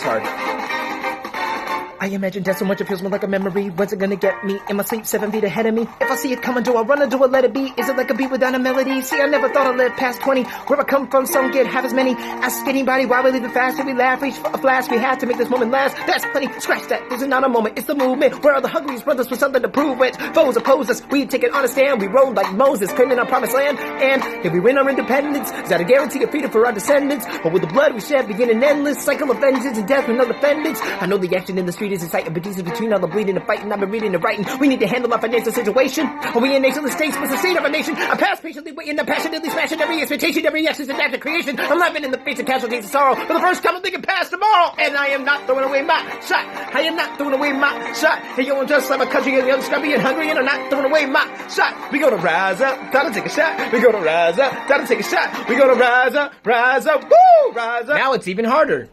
part's hard. I imagine death so much it feels more like a memory. When's it gonna get me? In my sleep 7 feet ahead of me. If I see it coming, do I run or do I let it be? Is it like a beat without a melody? See, I never thought I'd live past 20. Where I come from, some get half as many. Ask anybody why we leave it fast. Did we laugh, reach for a flash? We had to make this moment last. That's plenty, scratch that. This is not a moment, it's the movement. Where are the hungriest brothers with something to prove with? Foes oppose us, we take it on a stand. We rode like Moses, claiming our promised land. And if we win our independence, is that a guarantee of freedom for our descendants? But with the blood we shed, begin an endless cycle of vengeance and death with no defendants. I know the action in the street is exciting, but these between all the bleeding and fighting, I've been reading and writing. We need to handle our financial situation. Are we a nation of states? What's the state of our nation? I pass patiently waiting, I'm passionately smashing every expectation, every action is adapted creation. I'm laughing in the face of casualties of sorrow. For the first time I'm thinking past tomorrow. And I am not throwing away my shot. I am not throwing away my shot. Hey yo, I'm just like my country and young, scrappy and hungry, and I'm not throwing away my shot. We gonna rise up, gotta take a shot. We gonna rise up, gotta take a shot. We gonna rise up, woo, rise up. Now it's even harder.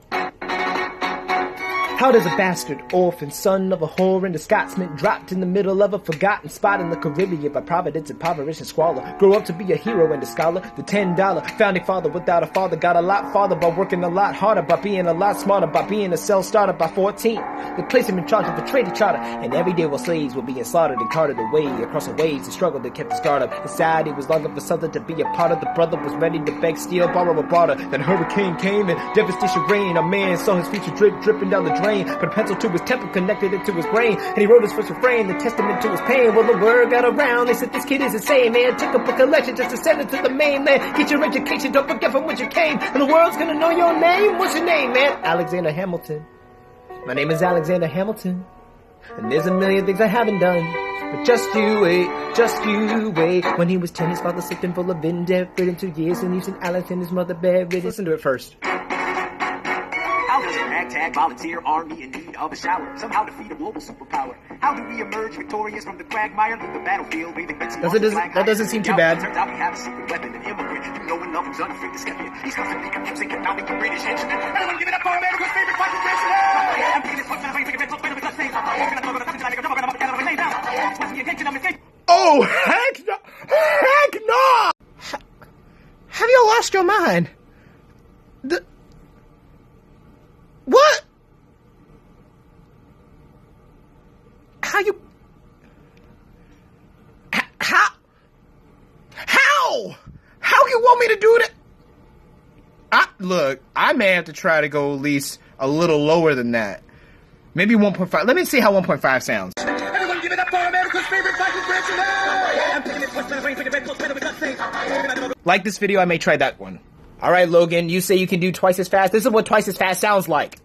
How does a bastard, orphan, son of a whore and a Scotsman, dropped in the middle of a forgotten spot in the Caribbean by providence, impoverished and squalor, grow up to be a hero and a scholar? The $10 founding father without a father got a lot farther by working a lot harder, by being a lot smarter, by being a self-starter by 14. They placed him in charge of a trading charter, and every day while slaves were being slaughtered and carted away across the waves, the struggle that kept his guard up. Inside he was longing for something to be a part of. The brother was ready to beg, steal, borrow, or barter. Then hurricane came and devastation reigned. A man saw his future dripping down the drain. Put a pencil to his temple, connected it to his brain, and he wrote his first refrain, the testament to his pain. Well, the word got around, they said this kid is insane, man. Took up a collection just to send it to the mainland. Get your education, don't forget from which you came, and the world's gonna know your name. What's your name, man? Alexander Hamilton. My name is Alexander Hamilton, and there's a million things I haven't done. But just you wait. When he was 10, his father sick and full of indefinite 2 years, and he sent Alex and his mother bedridden. Listen to it first. How does a ragtag volunteer army in need of a shower somehow defeat a global superpower? How do we emerge victorious from the quagmire, leave the battlefield waving Betsy? That doesn't seem too bad. Turns out we have a secret weapon, an immigrant you know and love who's unafraid to step in. He's constantly confusing, confounding the British engine. Everyone give it up for America's favorite fighting nation! I'm taking this punch and I'm taking it, let's such things. Oh, heck no! Heck no! Have you lost your mind? What? How you... How you want me to do that? Look, I may have to try to go at least a little lower than that. Maybe 1.5. Let me see how 1.5 sounds. Everyone give it up for America's favorite fighting nation! Like this video, I may try that one. Alright, Logan, you say you can do twice as fast. This is what twice as fast sounds like.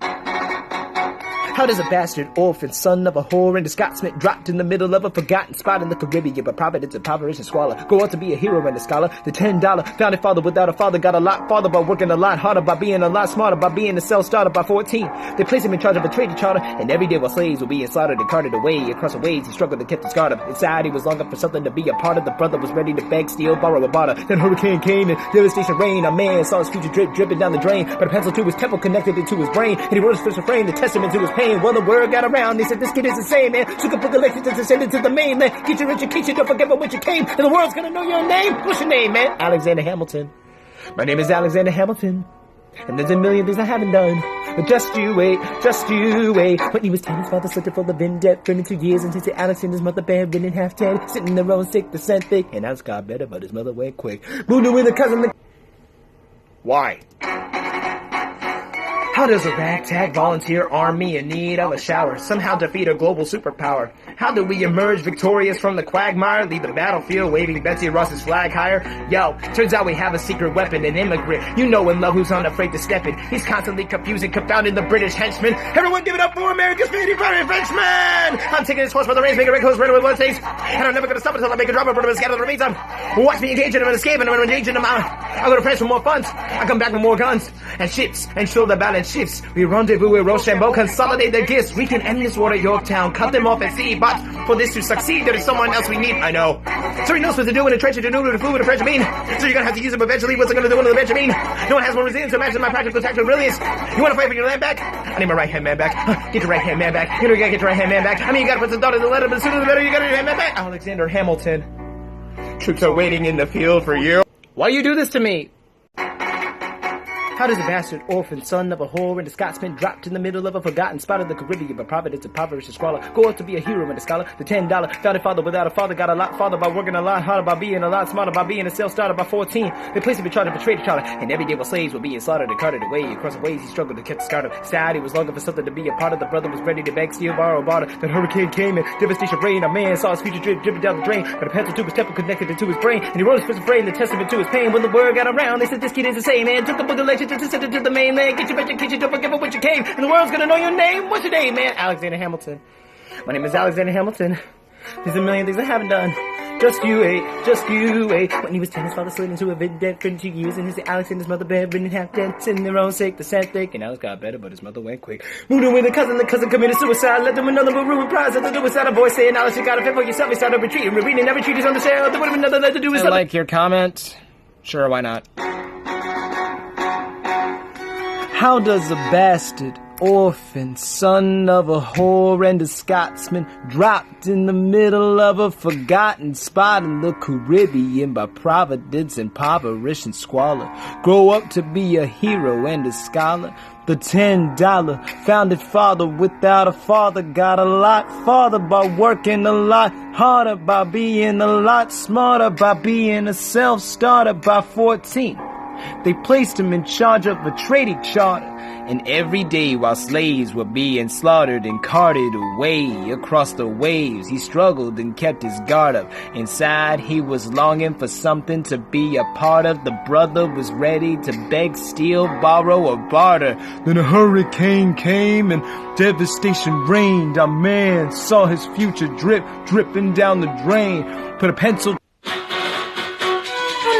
How does a bastard, orphan, son of a whore and a Scotsman, dropped in the middle of a forgotten spot in the Caribbean by providence, impoverished and squalor, grow up to be a hero and a scholar? The $10 founding father without a father got a lot farther by working a lot harder, by being a lot smarter, by being a self-starter by 14. They placed him in charge of a trading charter, and every day while slaves were being slaughtered and carted away across the waves, he struggled and kept his guard up. Inside he was longing for something to be a part of. The brother was ready to beg, steal, borrow, or barter. Then hurricane came and devastation reigned. A man saw his future dripping down the drain, but a pencil to his temple connected it to his brain, and he wrote his first refrain, the testament to his pain. Well, the word got around, they said this kid is insane, man. Took up a collection just to send it to the mainland. Get your education, don't forget from which you came, and the world's gonna know your name. What's your name, man? Alexander Hamilton. My name is Alexander Hamilton, and there's a million things I haven't done. But just you wait. When he was 10, his father such a full of indefinite 2 years, and sister Alex and his mother bedridden in half 10, sitting their own 6% thick, and Alex got better, but his mother went quick. Moved with a cousin. Why? How does a ragtag volunteer army in need of a shower somehow defeat a global superpower? How do we emerge victorious from the quagmire, leave the battlefield waving Betsy Ross's flag higher? Yo, turns out we have a secret weapon, an immigrant you know and love who's unafraid to step in. He's constantly confusing, confounding the British henchmen. Everyone give it up for America's favorite fighting Frenchman! I'm taking this horse by the reins, making a red close running with one taste, and I'm never gonna stop until I make a drop and burn and scatter the remains. Watch me engage in them and escape, and I'm engaging them out. I go to France for more funds. I come back with more guns and ships, and show the balance shifts. We rendezvous with Rochambeau, consolidate their gifts. We can end this war at Yorktown, cut them off at sea. But for this to succeed, there is someone else we need. I know. So he knows what to do in a trench to noodle to food with a French bean. So you're gonna have to use him eventually. What's it gonna do under the Benjamin? No one has more resilience to imagine my practical tactical brilliance. You wanna fight for your land back? I need my right hand man back. Get your right hand man back. You know you gotta get your right hand man back. I mean you gotta put some thought in the letter, but sooner the better you gotta get your hand man back. Alexander Hamilton. Troops are waiting in the field for you. Why you do this to me? How does a bastard orphan son of a whore and a Scotsman dropped in the middle of a forgotten spot of the Caribbean by providence, impoverished and squalor go up to be a hero and a scholar? The $10 founded father without a father got a lot farther by working a lot harder, by being a lot smarter, by being a self-starter by 14. They placed him in charge of a trade charter, and every day while slaves were being slaughtered and carted away across the ways he struggled to catch the scarter. Sad, he was longing for something to be a part of. The brother was ready to beg, steal, borrow, barter. Then hurricane came and devastation reigned. A man saw his future dripping down the drain, but a pencil to his temple connected into his brain, and he wrote his first frame, the testament to his pain. When the word got around, they said this kid is insane, man. Took the book of legends and sent it to the mainland. Get your education, don't forget what you came, and the world's gonna know your name. What's your name, man? Alexander Hamilton. My name is Alexander Hamilton. There's a million things I haven't done. Just you wait, just you wait. When he was 10, his father slid into a vid dead for 2 years, and his Alex and his mother bedridden half dead, in their own sake, the sad thing. And Alex got better, but his mother went quick. Moved in with the cousin committed suicide. Left him another ruined prize at the suicide. A boy saying, Alex, you gotta fit for yourself. He started retreating, reading every treatise on the shelf. There would have been nothing left to do with something. Like your comment? Sure, why not? How does a bastard orphan son of a whore and a Scotsman dropped in the middle of a forgotten spot in the Caribbean by providence, impoverished and squalor grow up to be a hero and a scholar? The $10 founded father without a father got a lot farther by working a lot harder, by being a lot smarter, by being a self-starter by 14. They placed him in charge of a trading charter, and every day while slaves were being slaughtered and carted away across the waves, he struggled and kept his guard up. Inside he was longing for something to be a part of. The brother was ready to beg, steal, borrow, or barter. Then a hurricane came and devastation reigned. A man saw his future dripping down the drain. Put a pencil.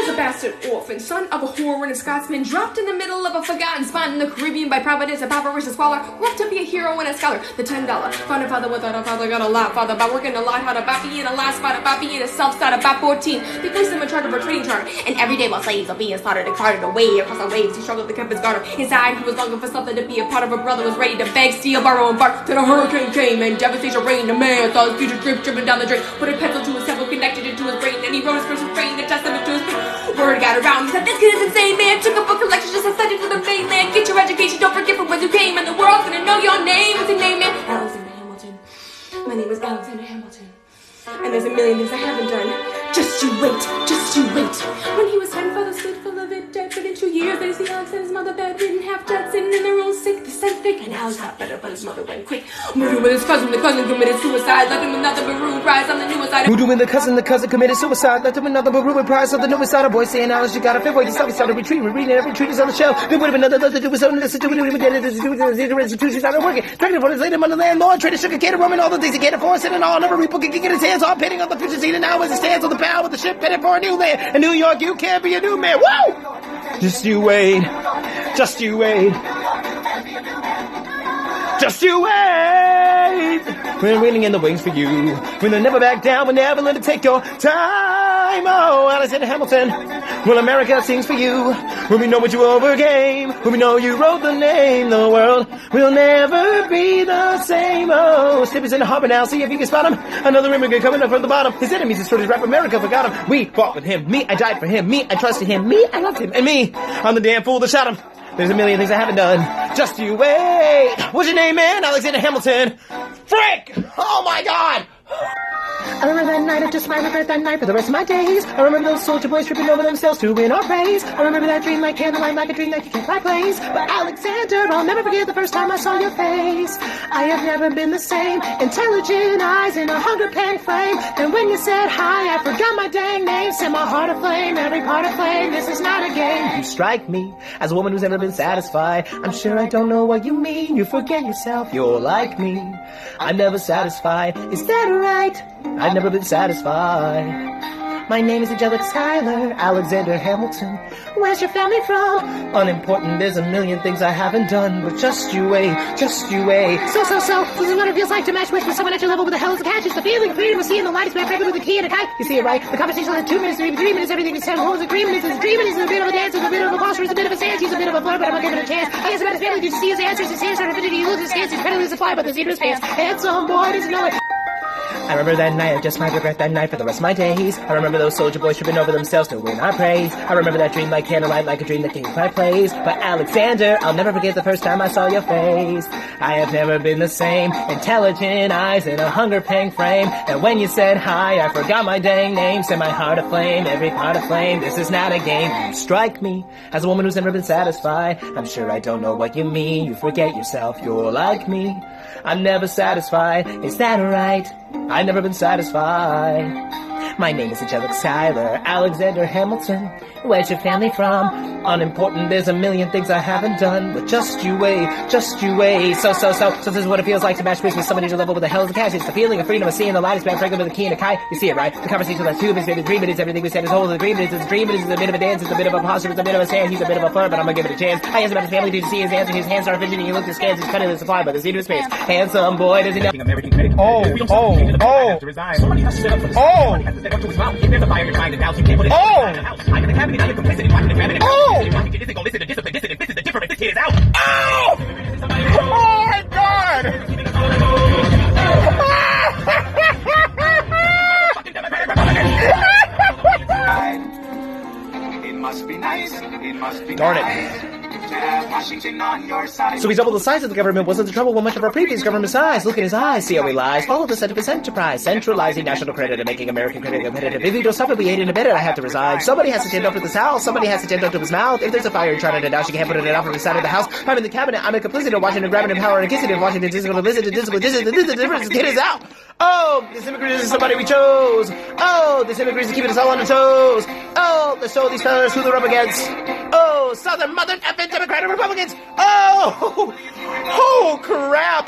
A bastard orphan, son of a whore and a Scotsman, dropped in the middle of a forgotten spot in the Caribbean by providence, impoverished and squalor, grew up to be a hero and a scholar. The $10 found a father without a father got a lot farther by working a lot harder, by being a lot smarter, by being a self-starter by 14. They placed him in charge of a trading charter, and every day while slaves were being slaughtered and carted away across the waves, he struggled to keep his guard up. Inside he was longing for something to be a part of. A brother was ready to beg, steal, borrow, and barter. Then a hurricane came and devastation reigned. A man saw his future dripping down the drain, put a pencil to his temple, connected it to his brain, and he wrote his first frame, the testament to his pain. Word got around, he said this kid is insane, man. Took a book of lectures just to send it to the mainland. Get your education, don't forget from where you came, and the world's gonna know your name. What's your name, man? Alexander Hamilton. My name is Alexander Hamilton, and there's a million things I haven't done. Just you wait, just you wait. When he was 10, father stood full of it, dead. But in 2 years, they see Alex and his mother bedridden, half dead, sitting in their own sick, the same thing. And Alex got better, but his mother went quick. Moved with his cousin, the cousin committed suicide. Left him another maroon prize on the newest side. Moved with the cousin committed suicide. Left him another maroon prize on the newest side. A boy saying, Alex, you gotta fit for yourself. He started retreating, reading every treatise on the shelf. There would have been nothing left to do with something less to do with the institutions started working. Pregnant for his lady on the landlord, traded sugar cane, rum, and all the things he can't afford. Sitting all never reap, can get his hands all painting on the future scene. And now as he stands on the bow with the ship headed for a new land. In New York, you can't be a new man. Woo! Just you wait. Just you wait. Just you wait. We're waiting in the wings for you. We'll never back down. We'll never let it take your time. Oh, Alexander Hamilton. Well, America sings for you. When we know what you overcame. When we know you wrote the name. The world will never be the same. Oh, Snippy's in the harbor now. See if you can spot him. Another immigrant coming up from the bottom. His enemies destroyed his rap. America forgot him. We fought with him. Me, I died for him. Me, I trusted him. Me, I loved him. And me, I'm the damn fool that shot him. There's a million things I haven't done. Just you wait. What's your name, man? Alexander Hamilton. Frick! Oh my God! I remember that night, I just might regret that night for the rest of my days. I remember those soldier boys tripping over themselves to win our praise. I remember that dream like candlelight, like a dream that you can't quite place. But Alexander, I'll never forget the first time I saw your face. I have never been the same. Intelligent eyes in a hunger-pang flame. And when you said hi, I forgot my dang name. Set my heart aflame, every part aflame. This is not a game. You strike me as a woman who's never been satisfied. I'm sure I don't know what you mean. You forget yourself, you're like me. I'm never satisfied. Is that right? I've never been satisfied. My name is Angelic Schuyler, Alexander Hamilton. Where's your family from? Unimportant, there's a million things I haven't done. But just you wait, just you wait. So, this is what it feels like to match with someone at your level. With the hell is the catch? It's the feeling of freedom of seeing the light. It's pregnant with a key and a kite. You see it right? The conversation has 2 minutes, 3 minutes, everything is 10 holes agreement. It's a dream, it's a bit of a dance, it's a bit of a posture, it's a bit of a stance, he's a bit of a flirt, but I'm gonna give it a chance. I asked about his family, did you see his answers? His hands started fitting, he loses his stance, he's readily supply, but the seat of his pants. And some boy doesn't know it. I remember that night, I just might regret that night for the rest of my days. I remember those soldier boys tripping over themselves to win our praise. I remember that dream like candlelight, like a dream that came by plays. But Alexander, I'll never forget the first time I saw your face. I have never been the same. Intelligent eyes in a hunger pang frame. And when you said hi, I forgot my dang name. Set my heart aflame, every part aflame. This is not a game. You strike me as a woman who's never been satisfied. I'm sure I don't know what you mean. You forget yourself, you're like me. I'm never satisfied. Is that right? I've never been satisfied. My name is Angelic Schuyler, Alexander Hamilton. Where's your family from? Unimportant, there's a million things I haven't done. But just you wait. So this is what it feels like to match wits with somebody to level with the hell is the cash. It's the feeling of freedom of seeing the light is pregnant with a key and a kite. You see it, right? The conversation that's 2 minutes, maybe 3 minutes, everything we said is whole. The 3 minutes is a dream, it's a bit of a dance, it's a bit of a posture, it's a bit of a stand. He's a bit of a flirt, but I'm gonna give it a chance. I asked about his family, did you see his answer? His hands are fidgeting, he looked askance, he's cutting the supply by the seat of his face. Handsome boy, does he know? Somebody has to sit up for the Somebody has to step up to his mouth. There's a fire in your mind, and now you can't put it in the house. I'm in the cabinet, now you're complicit. Watching the cabinet. Watching this and go listen to discipline. This is the difference. This kid is out. Oh! Oh my God! It must be nice. It must be Darn it. nice. Washington on your side. So he's double the size of the government. Wasn't the trouble with much of our previous government size? Look in his eyes, see how he lies. Follow the sentiment enterprise, centralizing national credit and making American credit competitive. If you don't suffer, we hate and abet it, I have to resign. Somebody has to stand up to this house. Somebody has to stand up to his mouth. If there's a fire in China and now she can't put it out from the side of the house. I'm in the cabinet. I'm a complicit in Washington, grabbing in power and kissing in Washington. This is going to listen to discipline. This is the difference. This kid is out. Oh, this immigrant is somebody we chose. Oh, this immigrant is keeping us all on our toes. Oh, let's show these fellas who they're up against. Oh, Southern Mother effing Democratic Republicans. Oh, crap.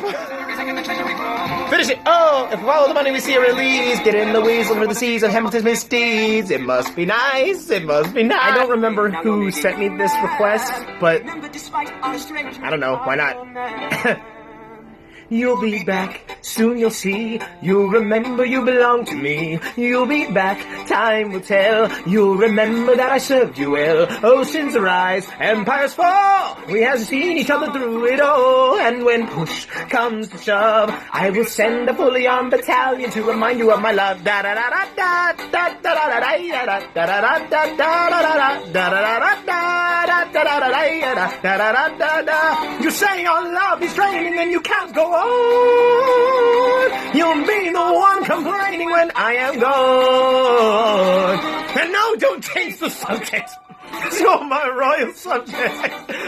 Finish it. Oh, if we follow the money we see a release, get in the weasel for the seas of Hamilton's misdeeds. It must be nice. It must be nice. I don't remember who sent me this request, but I don't know. Why not? You'll be back, soon you'll see. You'll remember you belong to me. You'll be back, time will tell. You'll remember that I served you well. Oceans arise, empires fall. We have seen each other through it all. And when push comes to shove, I will send a fully armed battalion to remind you of my love. Da da da da da da da da da da da da da da da da da. You say your love is draining and you can't go on. You'll be the one complaining when I am gone. And no, don't change the subject. You're my royal subject,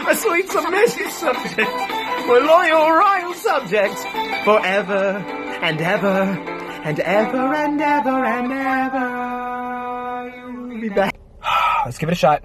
a sweet submissive subject, my loyal royal subject, forever and ever and ever and ever and ever. You'll be back. Let's give it a shot.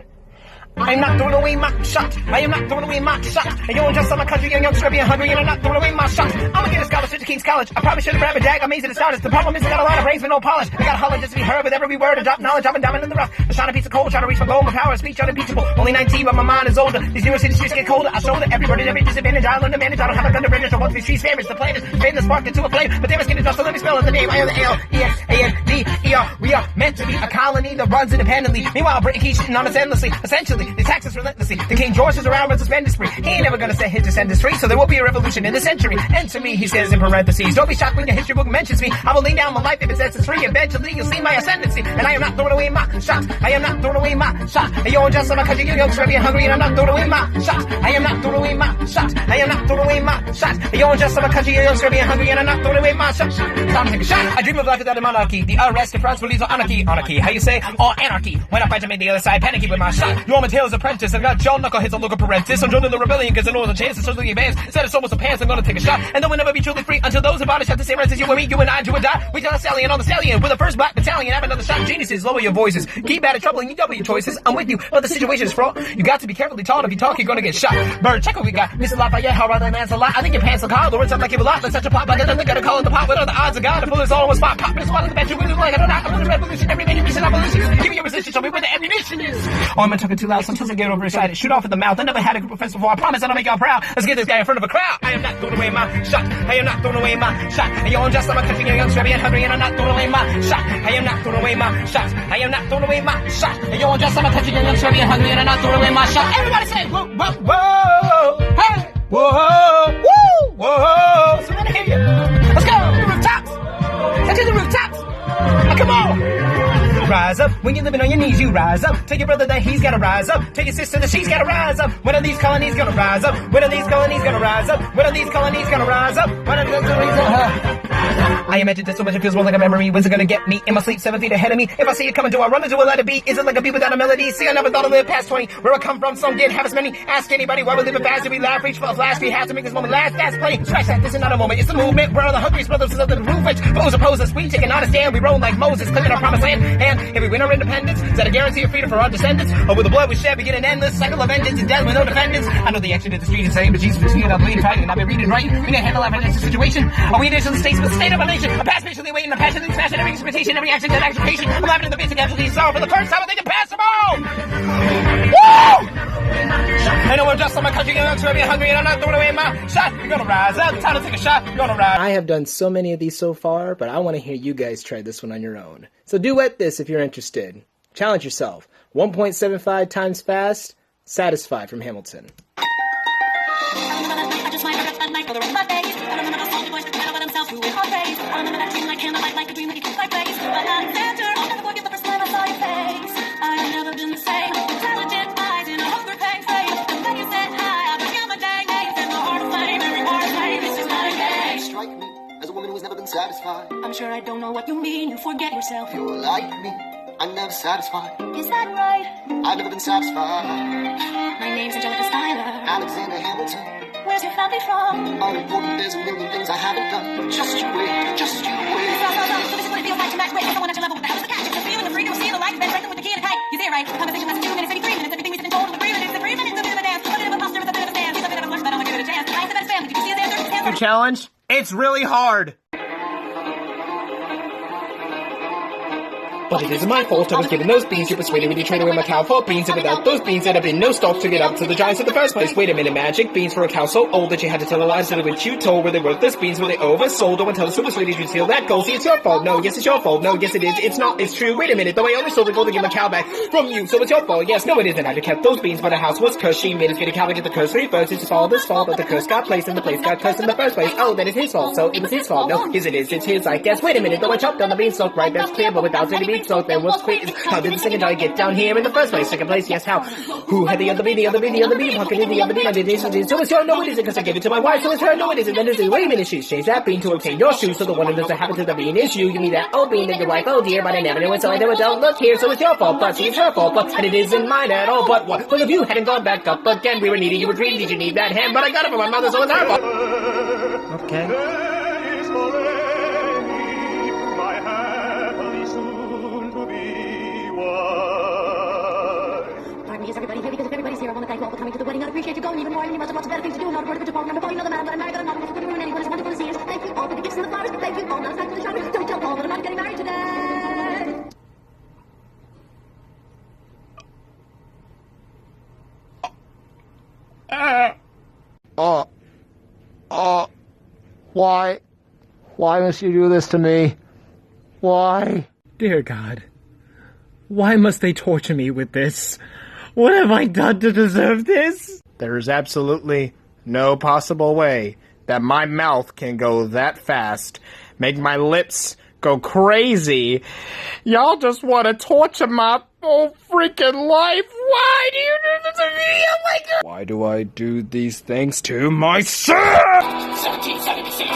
I'm not throwing away my shot. I am not throwing away my shot. And you're just on my country, young, scrappy, and hungry, and I'm not throwing away my shot. I'm gonna get a scholarship to King's College. I probably should have grabbed a jag, amazing to start. The problem is I got a lot of brains but no polish. I got a holler just to be heard with every word and drop knowledge. I'm a diamond in the rough. I shot a piece of coal, trying to reach my goal. My power of speech unimpeachable. Only 19, but my mind is older. These newer city streets get colder. I show that every word and every disadvantage. I learn to manage. I don't have a gun to register. Once these streets famished, the plan is fan the spark into a flame. But they were skinny just so let me spell it. The name I am the L-E-X-A-N-D-E-R. We are meant to be a colony that runs independently. Meanwhile, Britain keeps shitting on us endlessly. Essentially, they tax us relentlessly. The King George is around with suspended spree. He ain't never gonna set his descendants free, so there will be a revolution in the century. And to me, he says in parentheses, don't be shocked when your history book mentions me. I will lay down my life if it says it's free. Eventually, you'll see my ascendancy. And I am not throwing away my shot. I am not throwing away my shot. And you're just on my country, young, scrappy, and hungry, and I'm not throwing away my shot. I am not throwing away my shot. I am not throwing away my shot. And you're just on my country, young, scrappy, and hungry, and I'm not throwing away my shot. Time to take a shot. I dream of life without a monarchy. The arrest confronts police or anarchy. Anarchy, how you say? Or anarchy. When I fight to make the other side panicky with my shot. You're my tail's apprentice. I've got John Knuckleheads on local parentis. I'm joining the rebellion because I know there's a chance to socially advance. Said it's almost a pants, I'm gonna take a shot. And then we'll never be truly free until those abolished have the same rights as you and me, you and I, do or die. We tell a stallion on the stallion. We're the first black battalion. Have another shot. Geniuses, lower your voices. Keep out of trouble and you double your choices. I'm with you, but the situation is fraught. You got to be carefully taught. If you talk, you're gonna get shot. Bird, check what we got. Mr. Lafayette, how rather man's a lot. I think your pants look hard. The words sound like you a lot. Let's touch a plot, but then they gotta call it the pot. What are the odds of God? To pull this all in one spot. Pop this one in the bedroom. Like I don't know. I'm the revolution. Every man, reason abolition. Give me your resistance. Show me where the ammunition is. Oh, I'm talking too loud. Sometimes I get overexcited. Shoot off in the mouth. I never had a group of friends before. I promise I don't make y'all proud. Let's get this guy in front of a crowd. I am not throwing away my shot. I am not throwing away my shot. And you're just on my country, young, scrappy, and hungry, and I'm not throwing away my shot. I am not throwing away my shot. I am not throwing away my shot. And you're just on my country, young, scrappy, and hungry, and I'm not throwing away my shot. Everybody say, whoa, whoa, whoa, hey, whoa, woo, whoa. So let me hear you. Let's go. Rooftops. Let's do the rise up. When you're living on your knees, you rise up. Tell your brother that he's gotta rise up. Tell your sister that she's gotta rise up. When are these colonies gonna rise up? When are these colonies gonna rise up? When are these colonies gonna rise up? When are these colonies I imagine this so much it feels more like a memory. When's it gonna get me in my sleep 7 feet ahead of me? If I see it coming, do I run or do I let it be? Is it like a beat without a melody? See, I never thought I'd live past 20. Where I come from, some did have as many. Ask anybody why we live fast. If we laugh, reach for a flash, we have to make this moment last. That's plenty. Scratch that, this is not a moment. It's a movement. Where all the hungriest brothers of the movement. Foes oppose us. We take an honest stand. We roll like Moses, claiming our promised land. And if we win our independence, is that a guarantee of freedom for our descendants? Or with the blood we shed, we get an endless cycle of vengeance and death with no defendants? I know the action of the street is saying, but Jesus was healed. I'm bleeding, fighting, and I've been reading right. We can handle our financial situation. Are we nation states with the state of our nation? A past patiently waiting, a passionately smashing every expectation, every action, that agitation. I'm laughing at the basic casualties, sorrow for the first time I think I'm passable! Woo! I know I'm just on my country, and I'm sure I'm hungry, and I'm not throwing away my shot. You're gonna rise up, time to take a shot, you're gonna rise. I have done so many of these so far, but I want to hear you guys try this one on your own. So duet this if you're interested. Challenge yourself. 1.75 times fast, Satisfied from Hamilton. Satisfied. I'm sure I don't know what you mean. You forget yourself. You're like me. I'm never satisfied. Is that right? I've never been satisfied. My name's Angelica Styler. Alexander Hamilton. Where's your family from? Unimportant. There's a million things I haven't done. Just you wait. Just you wait. So this is what it feels like to match weight. Someone at your level with the house of the catch. It's the feeling, the freedom of seeing the light. Been right with the key and a kite. You see it right. Conversation lasts 2 minutes, 83 minutes. Everything we've been told. 3 minutes. 3 minutes. A bit of a dance. A bit of a posture with a bit of a stance. He's a bit of a lunch, but I'm gonna give it a chance. I said that's family. Did you see his answer? Your challenge? It's really hard. But it isn't my fault I was given those beans. You persuaded me to trade away my cow for beans, and without those beans there'd have been no stock to get up to the giants in the first place. Wait a minute, magic beans for a cow so old that you had to tell the lies to which you told. Were they worthless beans? Were they oversold? Oh, and tell us who persuaded you to steal that gold. See, it's your fault. No, yes, it's your fault. No, yes, it is. It's not. It's true. Wait a minute, though I only sold the gold to get my cow back from you, so it's your fault. Yes, no, it isn't. I'd have kept those beans, but the house was cursed. She made us get a cow to get the curse reversed. It's his father's fault that the curse got placed and the place got cursed in the first place. Oh, that is his fault. So it was his fault. No, yes, it is. It's his, I guess. Wait a minute, though I chopped on the beanstalk, right? That's clear, but without any beanstalk, then what's clear? How did the second guy get down here in the first place? Second place, yes, how? Who had the other bean, the other bean, the other bean? How can the other bean? I did this, so it's her, no it isn't, because I gave it to my wife, so it's her, no it isn't, then it's wait a minute, she's changed that bean to obtain your shoes, so the one that doesn't happen to the bean is you. You need that old bean, then your wife, oh dear, but I never knew it, so I never don't look here, so it's your fault, but it's her fault, but, and it isn't mine at all, but what? Well, if you hadn't gone back up again, we were needy, you were greedy, did you need that ham? But I got it from my mother, so it's her fault. Okay. Is everybody here? Because if everybody's here, I want to thank you all for coming to the wedding. I appreciate you going even more. I mean, you must have lots of better things to do. Not a part of the department. I'm another man, but I'm married. I'm not going to put you in anyone. It's wonderful to see you. Thank you all for the gifts and the flowers. Thank you all. Now it's back to the shopping. Don't tell Paul that I'm not getting married today. Why must you do this to me? Why? Dear God, why must they torture me with this? What have I done to deserve this? There is absolutely no possible way that my mouth can go that fast, make my lips go crazy. Y'all just want to torture my whole freaking life. Why do you do this to me? Oh my God. Why do I do these things to myself? 1776.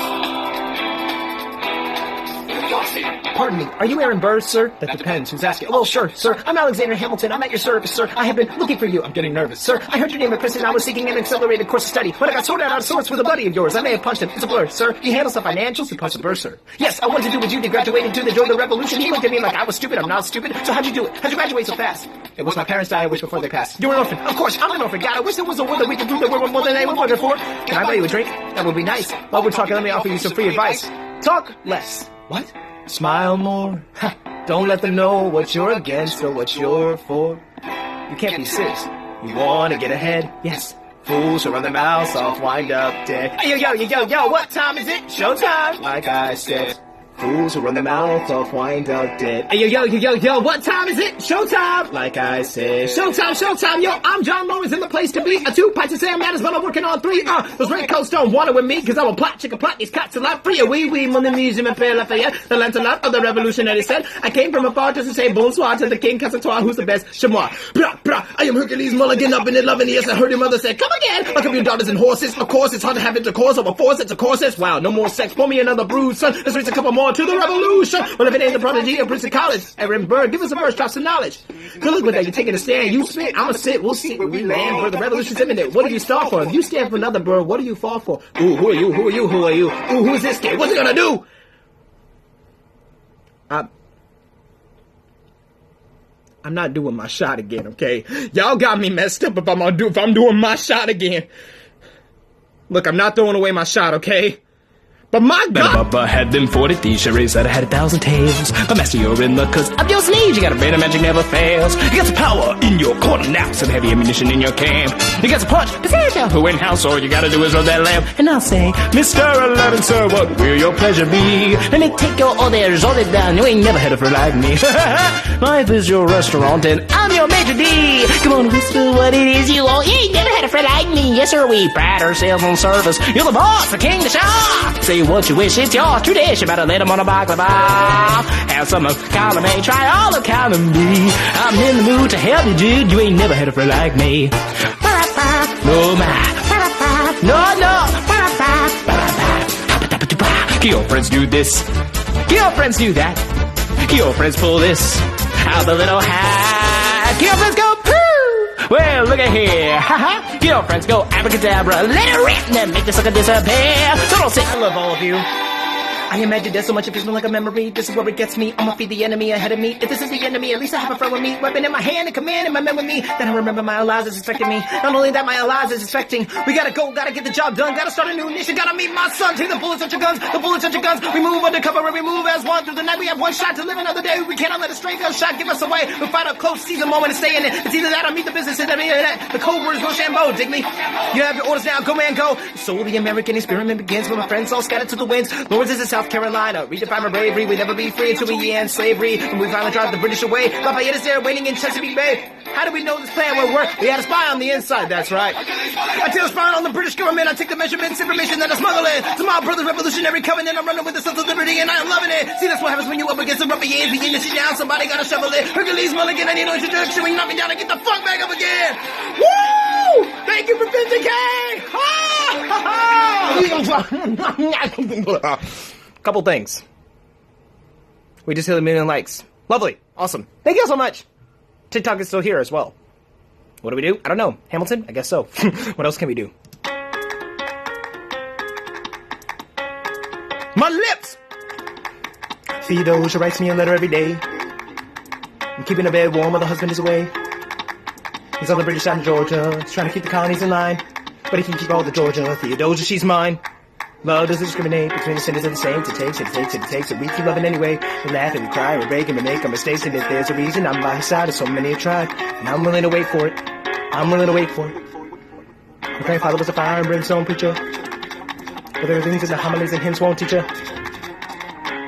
Pardon me, are you Aaron Burr, sir? That depends. Who's asking? Oh, sure, sir. I'm Alexander Hamilton. I'm at your service, sir. I have been looking for you. I'm getting nervous, sir. I heard your name at Princeton. I was seeking an accelerated course of study, but I got sorted out of sorts with a buddy of yours. I may have punched him. It's a blur, sir. He handles the financials. He punched a Burr, sir. Yes, I wanted to do what you did, graduate into the joy of the revolution. He looked at me like I was stupid. I'm not stupid. So how'd you do it? How'd you graduate so fast? It was my parents died. I wish before they passed. You were an orphan. Of course, I'm an orphan. God, I wish there was a word that we could prove that we're more than they were wanted for. Can I buy you a drink? That would be nice. While we're talking, let me offer you some free advice. Talk less. What? Smile more. Ha. Don't let them know what you're against or what you're for. You can't be serious. You want to get ahead. Yes. Fools who run their mouths off wind up dead. Hey, yo, what time is it? Showtime. Like I said. Fools who run the mouth of wind-up dead. Hey, yo, what time is it? Showtime! Like I said, showtime, yo, I'm John Lawrence in the place to be. 2 pints of Sam matters, but I'm working on 3. Those red coats don't want it with me, cause I'm a plot, chicken plot, these cats a lot free. Oui, mon museum and Père Lafayette, the Lancelot of the revolutionary said. I came from afar just to say bonsoir to the king, Cassatois, who's the best, chamois. Brah, I am Hercules Mulligan up in it, loving yes, I heard your mother say, come again, look up your daughters and horses, of course, it's hard to have intercourse over 4 sets of courses. Wow, no more sex, pour me another brood, son, let's raise a couple more to the revolution. Well, if it ain't the prodigy of Princeton College, Aaron Bird, give us the first drops of knowledge. Good luck with that. You're taking a stand. You spit, I'ma sit. We'll see where we land. Bro, the revolution's imminent. What do you start for? If you stand for another bird, what do you fall for? Ooh, who are you? Ooh, who is this kid? What's he gonna do? I'm not doing my shot again, okay? Y'all got me messed up if I'm doing my shot again. Look, I'm not throwing away my shot, okay? But my God! Bubba had them 40 thieves, charades that had 1,000 tales. But master, you're in the cause of your sleeves. You got a brain of magic never fails. You got some power in your corner now, some heavy ammunition in your camp. You got some punch, but who in house, all you gotta do is rub that lamp. And I'll say, Mr. 11, sir, what will your pleasure be? Let me take your orders, all it down. You ain't never had a friend like me. Life is your restaurant, and I'm your maitre d'. Come on, whisper what it is you want. You ain't never had a friend like me. Yes, sir, we pride ourselves on service. You're the boss, the king, the shop. Say what you wish, it's your tradition. You better lay them on a baklava. Have some of column A, try all of column B. I'm in the mood to help you, dude. You ain't never had a friend like me. No, no. Your friends do this. Your friends do that. Your friends pull this out the little hat. Your friends go poo. Well, look at here. Ha. Your friends go abracadabra. Let it rip and make the sucker disappear. So don't say I love all of you. I imagine there's so much of it like a memory. This is where it gets me. I'ma feed the enemy ahead of me. If this is the enemy, at least I have a friend with me. Weapon in my hand and command in my men with me. Then I remember my Eliza is expecting me. Not only that, my Eliza is expecting. We gotta go, gotta get the job done. Gotta start a new mission. Gotta meet my son. Take the bullets at your guns. The bullets at your guns. We move undercover and we move as one through the night. We have one shot to live another day. We cannot let a stray gun shot give us away. We fight up close, seize a moment and stay in it. It's either that or meet the business and that. The code word is Rochambeau. Dig me? You have your orders now. Go, man, go. So the American experiment begins when my friends all scattered to the winds. Lawrence is in South Carolina. Redefine our bravery. We never be free until we end slavery. And we finally drive the British away. Lafayette is there waiting in Chesapeake Bay. How do we know this plan will work? We had a spy on the inside, that's right. I tell a spy on the British government. I take the measurements, information that I smuggle in. To my brother's revolutionary covenant. I'm running with the sons of liberty and I'm loving it. See, that's what happens when you up against the ruffians. Begin to sit down, somebody gotta shovel it. Hercules Mulligan, I need no introduction. When you knock me down, I get the fuck back up again. Woo! Thank you for 50K! Couple things. We just hit 1 million likes. Lovely. Awesome. Thank you so much. TikTok is still here as well. What do we do? I don't know. Hamilton? I guess so. What else can we do? My lips! Theodosia writes me a letter every day. I'm keeping the bed warm while the husband is away. He's on the British side of Georgia. He's trying to keep the colonies in line. But he can keep all the Georgia. Theodosia, she's mine. Love doesn't discriminate between the sinners and the saints. It takes. And we keep loving anyway. We laugh and we cry, we break and we make our mistakes. And if there's a reason, I'm by his side. So many have tried. And I'm willing to wait for it. My grandfather was a fire and brimstone preacher. But there are things in the homilies and hymns won't teach her.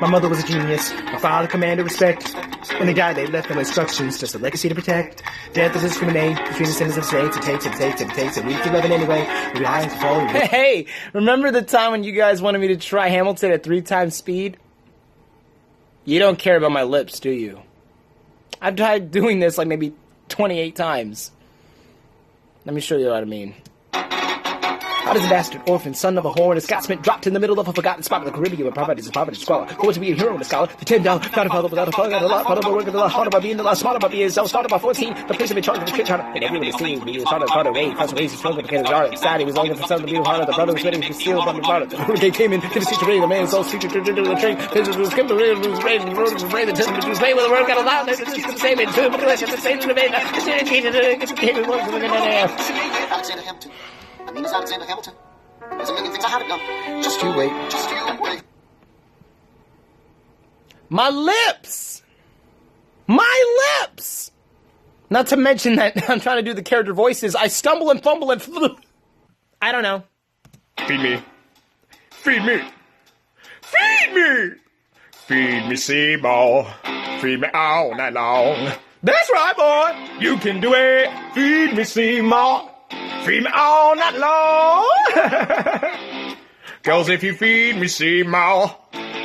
My mother was a genius. My father commanded respect. When they died, they left them instructions, just a legacy to protect. Death doesn't discriminate between the sinners and the saints. It takes. And we keep loving anyway. We rise and fall. Hey, remember the time when you guys wanted me to try Hamilton at 3 times speed? You don't care about my lips, do you? I've tried doing this like maybe 28 times. Let me show you what I mean. How does a bastard orphan, son of a whore and a Scotsman, dropped in the middle of a forgotten spot of the Caribbean where poverty is a poverty squalor? Who wants to be a hero and a scholar? The $10, not a father without a father, got a lot, part of a work of the law, hard about being the law, smart about being self, started by 14, the place of in charge of the kid charter, and everyone is seeing me, harder way, consequences, struggle, became a jar, excited, he was only for son to be harder, the brother was ready to steal from the brother, the hurricane came in, to the situation, the man's soul, teacher, to the train, business was skipped, the rail was raised, the road was raised, the temper was made, with the world got a lot, the same, and two, but the same, the main, Alexander Hamilton. My name is Alexander Hamilton. There's a million things I haven't done. Just you wait. My lips! Not to mention that I'm trying to do the character voices. I stumble and fumble and I don't know. Feed me. Feed me, Seymour. Feed me all night long. That's right, boy. You can do it. Feed me, Seymour. Feed me all night long. 'Cause if you feed me, Seymour,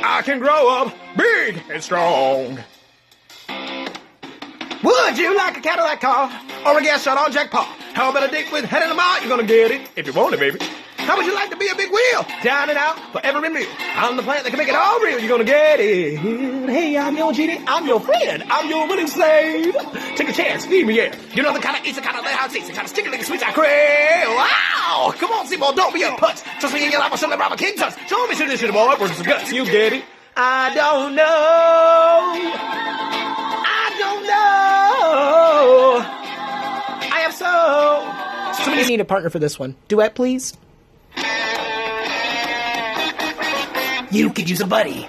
I can grow up big and strong. Would you like a Cadillac car or a gas shot on jackpot? How about a date with head in the mouth? You're gonna get it if you want it, baby. How would you like to be a big wheel? Down and out, forever and real. I'm the plant that can make it all real. You're gonna get it. Hey, I'm your genie. I'm your friend. I'm your willing slave. Take a chance. Feed me, yeah. You know the kind of eats, the kind of let how it tastes, the kind of sticky, sweet I crave. Wow! Come on, Seymour, don't be a putz. Trust me in your life, I'll show the robber king touch. Show me this shit, boy. Work some guts. You get it. I don't know. I don't know. I am so. Somebody need a partner for this one. Duet, please. You could use a buddy.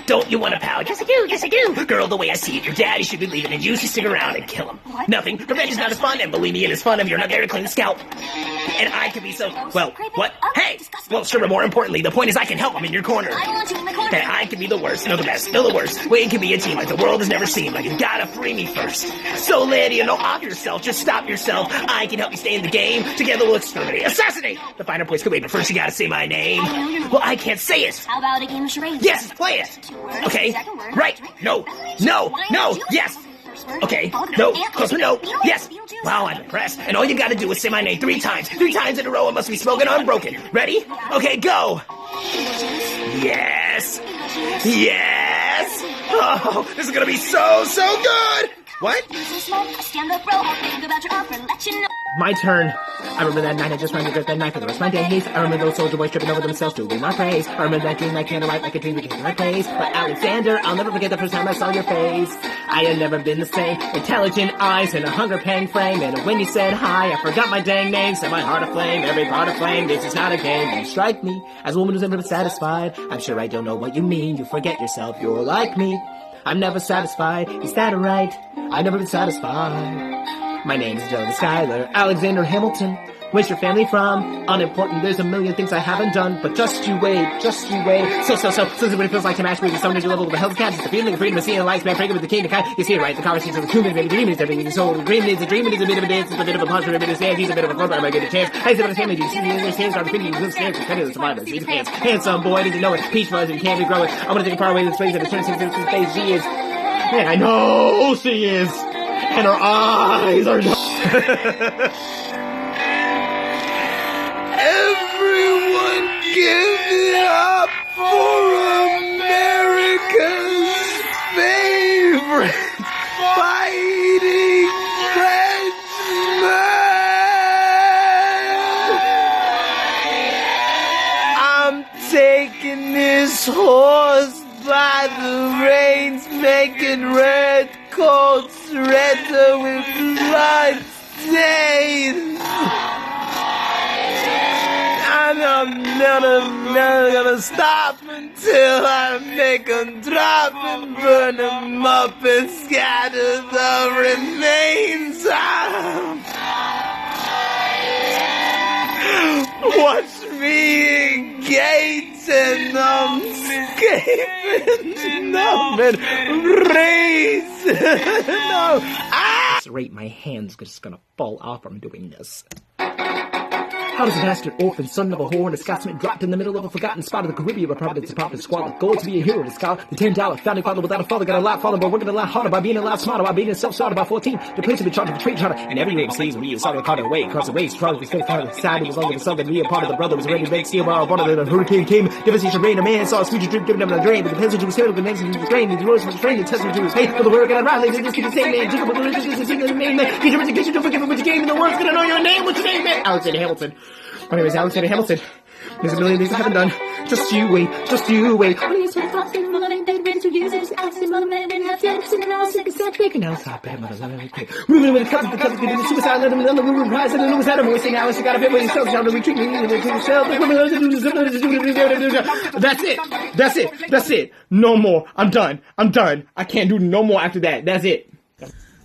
Don't you want a pal? Yes, I do. Yes, I do. Girl, the way I see it, your daddy should be leaving and you should stick around and kill him. What? Nothing. Revenge is not as fun, and believe me, it is fun if you're not there to clean the scalp. And I can be so... Well, what? Hey! Well, sure, but more importantly, the point is I can help. I'm in your corner. I want you in my corner. And I can be the worst, no the best, no the worst. We can be a team like the world has never seen, but you gotta free me first. So, Lydia, no off yourself, just stop yourself. I can help you stay in the game. Together we'll exterminate, assassinate! The finer points could wait, but first you gotta say my name. Well, I can't say it. How about a game of charades? Yes, let's play it. Okay, right, no, yes. Okay, no, close but no, yes. Wow, I'm impressed. And all you gotta do is say my name 3 times. 3 times in a row, it must be smoking unbroken. Ready? Okay, go. Yes. Yes. Oh, this is gonna be so good. What? Stand up, bro. I'll think about your offer. Let you know. My turn. I remember that night I just ran to get that knife for the rest of my days. I remember those soldier boys tripping over themselves to win my praise. I remember that dream like candlelight, like a dream became my praise. But Alexander, I'll never forget the first time I saw your face. I had never been the same. Intelligent eyes and a hunger pang frame. And when you said hi, I forgot my dang name. Set my heart aflame, every part aflame. This is not a game. You strike me as a woman who's never satisfied. I'm sure I don't know what you mean. You forget yourself. You're like me. I'm never satisfied. Is that right? I've never been satisfied. My name's Jonah Schuyler, Alexander Hamilton. Where's your family from? Unimportant, there's a million things I haven't done, but just you wait, just you wait. So, what it feels like to match with someone at your level of the health cat. It's the feeling of freedom of seeing life, man, pregnant with the king of kind. You see it right, the conversation of the human, maybe dreaming is everything in soul. Dreaming is a dream, it is a bit of a dance, it's a bit of a punch, a bit of a stand, he's a bit of a club, I might get a chance. I said about his family, do you see the English hands, are the fingers, you scared, kind of the survivor, see his hands. Handsome boy, didn't know it, peach fuzz, and can't be growing. I'm gonna take a far away this place, and it turns into his face, she is. Man, I know she is. And her eyes are Everyone give it up for America's favorite fighting Frenchman. I'm taking this horse by the reins, making red coats redder with blood stains. And I'm never gonna stop until I make them drop and burn them up and scatter the remains. Watch me engage and I'm escaping. No, man, raise. No. Ah! Rate my hands just gonna fall off from doing this. How does a bastard orphan, son of a whore and a Scotsman, dropped in the middle of a forgotten spot of the Caribbean, where Providence, prophet, squalor, goal to be a hero to scholar, the $10 founding father without a father, got a lot fallen, but working a lot harder by being a lot smarter, by being self-starter by 14, the place to be charged of a trade charter, and every day sees me, started caught away, across the waves, trials was face part of the side, it was longer than southern, me a part of the brother was ready to make steel bar, one of the hurricane came, devastation rain, a man saw a future drip given him a drain, but the pencil to his tail, the next to his brain, the rose from his train, the test to his face, for the word got around, they just keep the same name, just about this is the main man, get your education, don't forget what you gave, and the world's gonna know your name, what's your name, man? Alexander Hamilton. My name is Alexander Hamilton. There's a million things I haven't done. Just you wait, just you wait. Now stop it, moving with the cups, the suicide, let him know the room rise, and the Lewis had a voice, and now she got a bit with himself, down to retreat me, That's it. No more. I'm done. I can't do no more after that. That's it.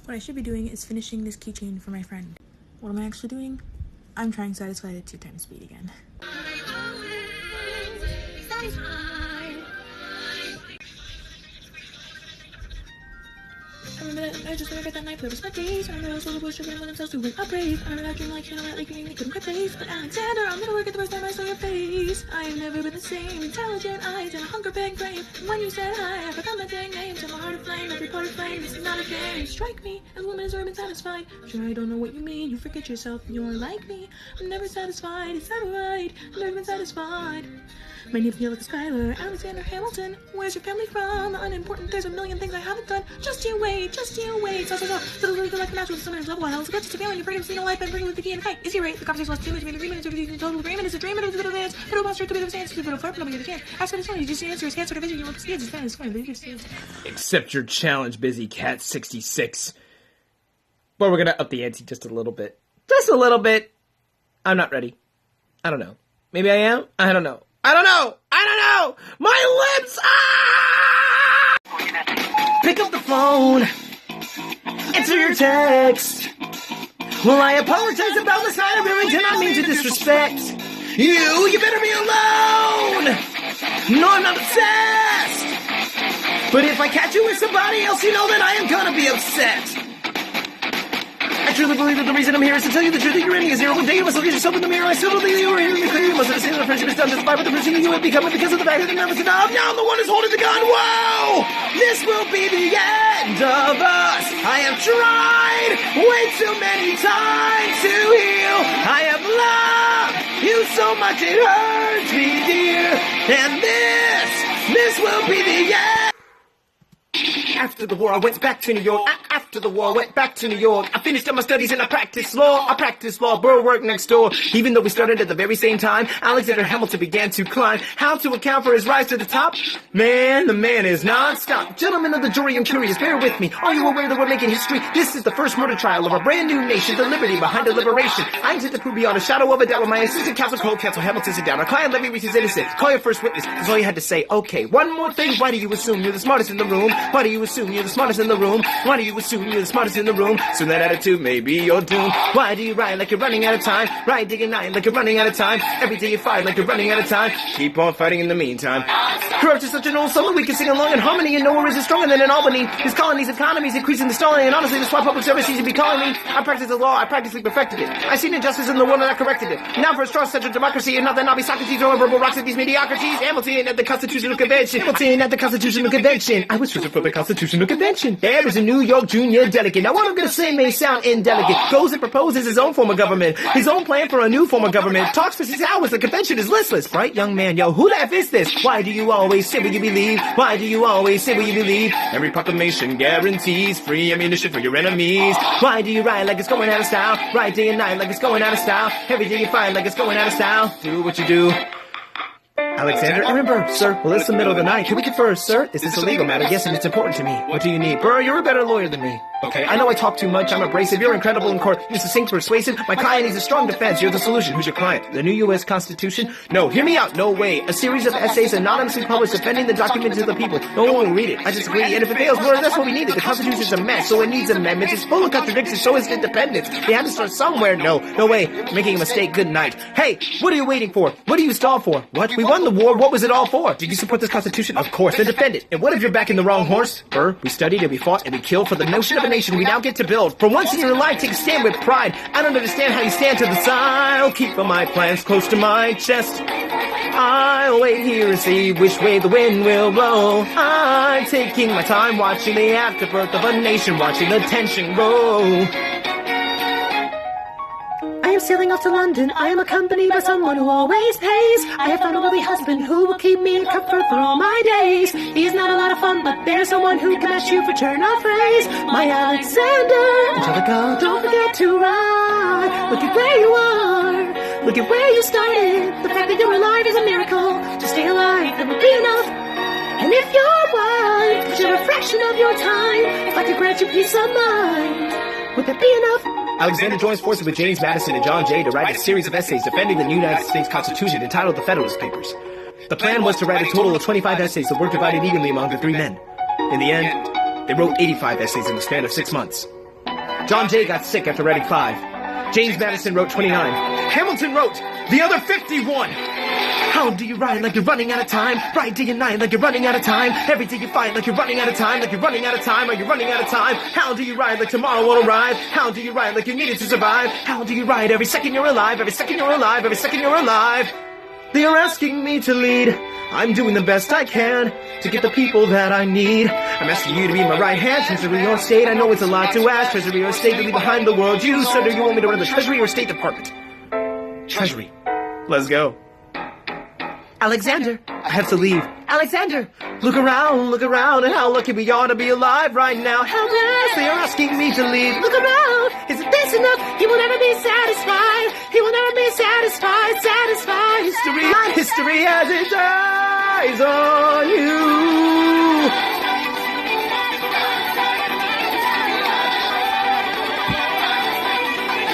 What I should be doing is finishing this keychain for my friend. What am I actually doing? I'm trying Satisfied at 2 times speed again. I just remember that night, there was my days. I remember those boys sugar themselves to win a praise. I remember that dream like, like you couldn't quite face. But Alexander, I'll never forget the first time I saw your face. I have never been the same. Intelligent eyes and a hunger bang frame. When you said hi, I forgot my dang name. Set my heart aflame, every part aflame. This is not a game. Strike me, as a woman has already been satisfied. Sure, I don't know what you mean. You forget yourself, you're like me. I'm never satisfied. Is that right? I've never been satisfied. My name is like Skylar, Alexander Hamilton. Where's your family from? Unimportant, there's a million things I haven't done. Just you wait. Little like a match with someone who's level 1. It's just a feeling you're afraid of seeing a life and bringing with the key and fight. Is he right? The conversation lasts 2 minutes, maybe 3 minutes, or total agreement. Is a dream, it is a bit of dance. It'll posture to be the dance, it'll flirt, nobody get a chance. Ask for the song, you just answer his cancer division, you look scared, it's fine. Accept your challenge, Busy Cat 66. But we're gonna up the ante just a little bit. Just a little bit. I'm not ready. I don't know. Maybe I am? I don't know. My lips! Ah! Pick up the phone. Answer your text. Well, I apologize about this night. I really did not mean to disrespect you. You better be alone. No, I'm not obsessed. But if I catch you with somebody else, you know that I am gonna be upset. I truly believe that the reason I'm here is to tell you the truth that you're ending is zero. One day you must look at yourself in the mirror. I still don't think that you were here. You must understand that friendship is done despite what the person you have become because of the fact that you're nervous enough. Now I'm the one who's holding the gun. Whoa! This will be the end of us. I have tried way too many times to heal. I have loved you so much it hurts me, dear. And this will be the end. After the war, I went back to New York. After the war, I went back to New York. I finished up my studies and I practiced law. Borough work next door. Even though we started at the very same time, Alexander Hamilton began to climb. How to account for his rise to the top? Man, the man is non-stop. Gentlemen of the jury, I'm curious, bear with me. Are you aware that we're making history? This is the first murder trial of a brand new nation, the liberty behind the liberation. I intend to prove beyond a shadow of a doubt when my assistant counsel Cole Counsel Hamilton sit down. Our client Levy reaches innocent. Call your first witness. That's all you had to say. Okay, one more thing. Why do you assume you're the smartest in the room? Why do you assume you're the smartest in the room? Why do you assume you're the smartest in the room? Soon that attitude may be your doom. Why do you ride like you're running out of time? Ride day and night like you're running out of time. Every day you fight like you're running out of time. Keep on fighting in the meantime. Corrupt is such an old song that we can sing along in harmony, and nowhere is it stronger than in Albany. His colonies, economies, increasing the stalling, and honestly, that's why public service seems to be calling me. I practice the law, I practically perfected it. I seen injustice in the world and I corrected it. Now for a strong central democracy, and not that Nobby Socrates or verbal rocks at these mediocrities. Hamilton at the Constitutional Convention. I was for the Constitutional Convention. There is a New York junior delegate. Now what I'm gonna say may sound indelicate. Goes and proposes his own form of government. His own plan for a new form of government. Talks for 6 hours. The convention is listless. Bright young man, yo, who the F is this? Why do you always say what you believe? Why do you always say what you believe? Every proclamation guarantees free ammunition for your enemies. Why do you ride like it's going out of style? Ride day and night like it's going out of style. Every day you fight like it's going out of style. Do what you do. Alexander, remember, sir, well, it's the middle of the night. Can we confer, sir? Is this a legal matter? Yes, and it's important to me. What do you need? Burr, you're a better lawyer than me. Okay, I know I talk too much. I'm abrasive. You're incredible in court. You're succinct, persuasive. My client needs a strong defense. You're the solution. Who's your client? The new U.S. Constitution? No, hear me out. No way. A series of essays anonymously published defending the document to the people. No one will read it. I disagree. And if it fails, well, that's what we needed. The Constitution is a mess, so it needs amendments. It's full of contradictions, so is independence. They had to start somewhere. No way. Making a mistake. Good night. Hey, what are you waiting for? What do you stall for? What? We won the war. What was it all for? Did you support this Constitution? Of course. Then defend it. And what if you're backing the wrong horse? Burr, we studied and we fought and we killed for the notion of a nation we now get to build. For once in your life, take a stand with pride. I don't understand how you stand to the side. I'll keep all my plans close to my chest. I'll wait here and see which way the wind will blow. I'm taking my time watching the afterbirth of a nation, watching the tension grow. I am sailing off to London. I am accompanied by someone who always pays. I have found a lovely husband who will keep me in comfort for all my days. He is not a lot of fun, but there's someone who can match you for turn of phrase. My Alexander, Angelica, don't forget to ride. Look at where you are. Look at where you started. The fact that you're alive is a miracle. To stay alive, that will be enough. And if you're wild, to share a fraction of your time, if I could grant you peace of mind, would that be enough? Alexander joins forces with James Madison and John Jay to write a series of essays defending the United States Constitution entitled the Federalist Papers. The plan was to write a total of 25 essays that were divided evenly among the 3 men. In the end, they wrote 85 essays in the span of 6 months. John Jay got sick after writing 5. James Madison wrote 29. Hamilton wrote the other 51. How do you ride like you're running out of time? Ride day and night like you're running out of time. Every day you fight like you're running out of time. Like you're running out of time. Are you running out of time? How do you ride like tomorrow won't arrive? How do you ride like you needed to survive? How do you ride every second you're alive? Every second you're alive. Every second you're alive. They are asking me to lead. I'm doing the best I can to get the people that I need. I'm asking you to be my right hand, Treasury or State. I know it's a lot to ask, Treasury or State, to leave behind the world you said. Do you want me to run the Treasury or State Department? Treasury. Let's go. Alexander, I have to leave. Alexander, look around, and how lucky we are to be alive right now. How nice, they are asking me to leave. Look around, isn't this enough? He will never be satisfied. He will never be satisfied. History as it dies on you.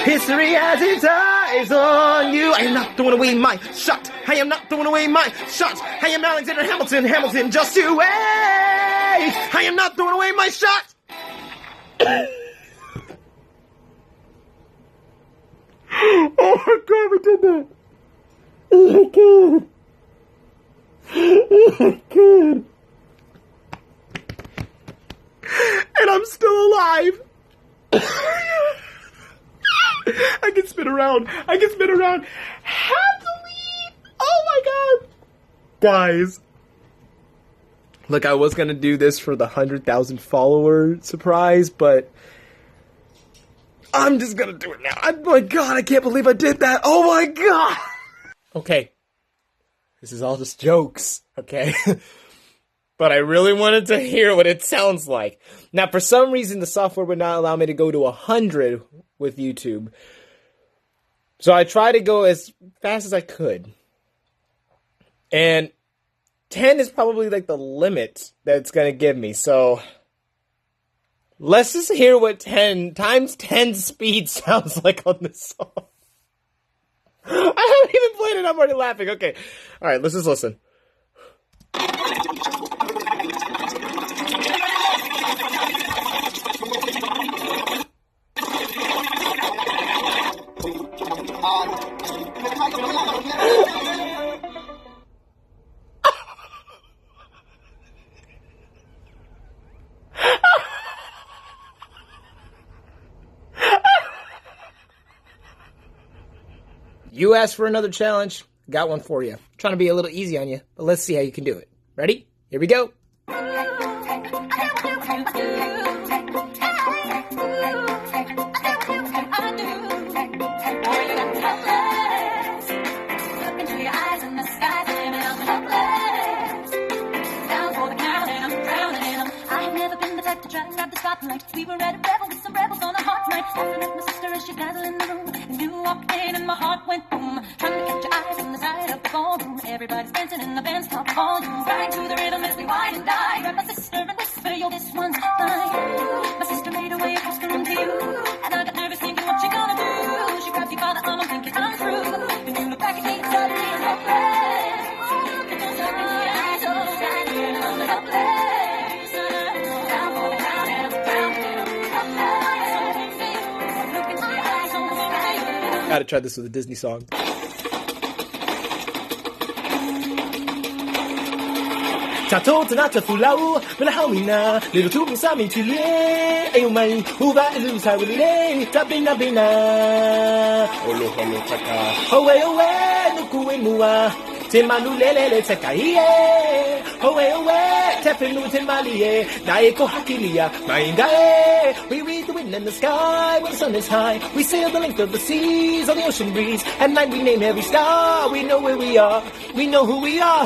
History as it dies on you. I am not throwing away my shot. I am not throwing away my shot. I am Alexander Hamilton. Hamilton, just you wait. I am not throwing away my shot. Oh my God, we did that. Oh my God. Oh my God. And I'm still alive. I can spin around. Have to leave. Oh my God. Guys. Look, I was going to do this for the 100,000 follower surprise, but I'm just going to do it now. Oh my God, I can't believe I did that. Oh my God. Okay. This is all just jokes, okay? But I really wanted to hear what it sounds like. Now, for some reason, the software would not allow me to go to 100 with YouTube. So I tried to go as fast as I could. And 10 is probably like the limit that it's going to give me. So let's just hear what 10 times 10 speed sounds like on this song. I haven't even played it. I'm already laughing. Okay. All right, let's just listen. You asked for another challenge, got one for you. Trying to be a little easy on you, but let's see how you can do it. Ready? Here we go. We were at a revel with some rebels on a hot night. After I met my sister as she dazzled in the room, and you walked in and my heart went boom. Trying to catch your eyes on the side of the ballroom. Everybody's dancing in the band's top volume. Right to the rhythm as we wine and die. Grab my sister and whisper, yo, this one's mine. My sister made her way across the room to you, and I got nervous thinking what you gonna do. She grabbed you by the arm, I'm thinking I'm through. And you look back at me and suddenly I'm helpless. And don't look in the eyes, oh, I'm helpless. Gotta try this with a Disney song. Tato tanata fulau, belahawina, little tubing sami chile, ayumay, uba ilusay wile, tabina bina. Olo holo taka. Owe, nukuwe mua, timanu lele tekaye. Owe, tepinu timaliye, naeko hakilia, maindae. We read the wind in the sky when the sun is high. We sail the length of the seas on the ocean breeze. At night we name every star. We know where we are. We know who we are,